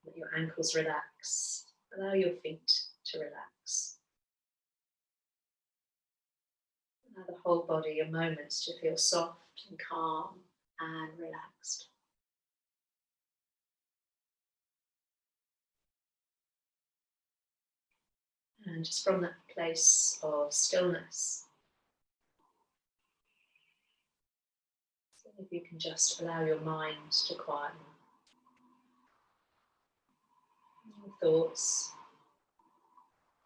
Let your ankles relax. Allow your feet to relax. Allow the whole body a moment to feel soft and calm and relaxed. And just from that place of stillness, see if you can just allow your mind to quieten. Your thoughts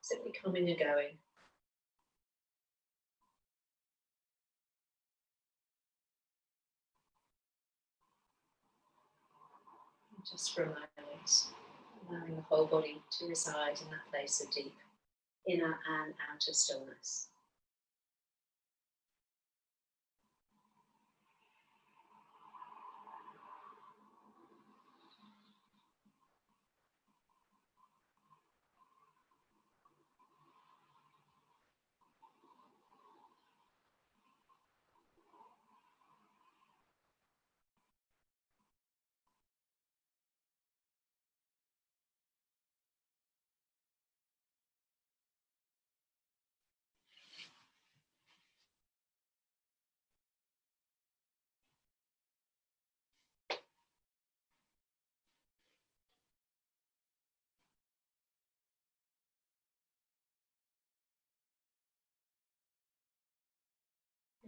simply coming and going. And just for a moment, allowing the whole body to reside in that place of deep inner and outer stillness.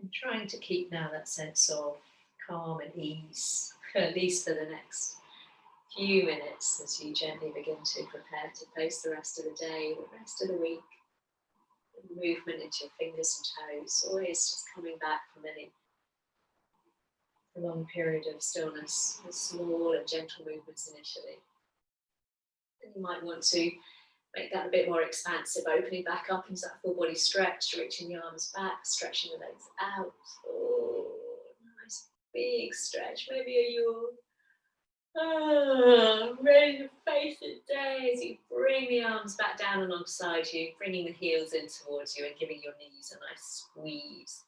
And trying to keep now that sense of calm and ease, at least for the next few minutes as you gently begin to prepare to face the rest of the day, the rest of the week. Movement into your fingers and toes, always just coming back from any long period of stillness with small and gentle movements initially. Then you might want to make that a bit more expansive, opening back up into that full body stretch, reaching the arms back, stretching the legs out. Oh, nice big stretch. Maybe a yawn. Ready to face the day as you bring the arms back down alongside you, bringing the heels in towards you and giving your knees a nice squeeze.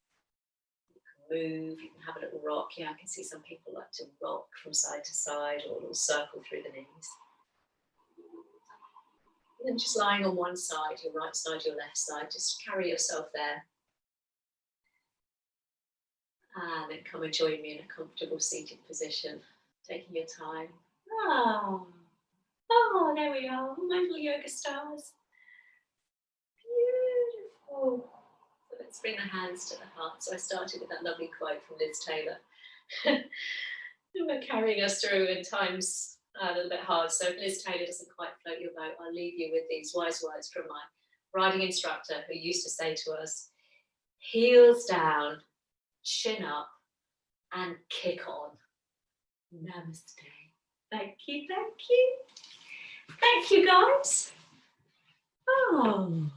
move, you can have a little rock. Yeah, I can see some people like to rock from side to side or a little circle through the knees. And then just lying on one side, your right side, your left side, just carry yourself there. And then come and join me in a comfortable seated position, taking your time. Oh, there we are, my little yoga stars. Beautiful. So let's bring the hands to the heart. So I started with that lovely quote from Liz Taylor. We're carrying us through in times a little bit hard. So if Liz Taylor doesn't quite float your boat, I'll leave you with these wise words from my riding instructor who used to say to us, heels down, chin up, and kick on. Namaste. Thank you, thank you. Thank you, guys. Oh.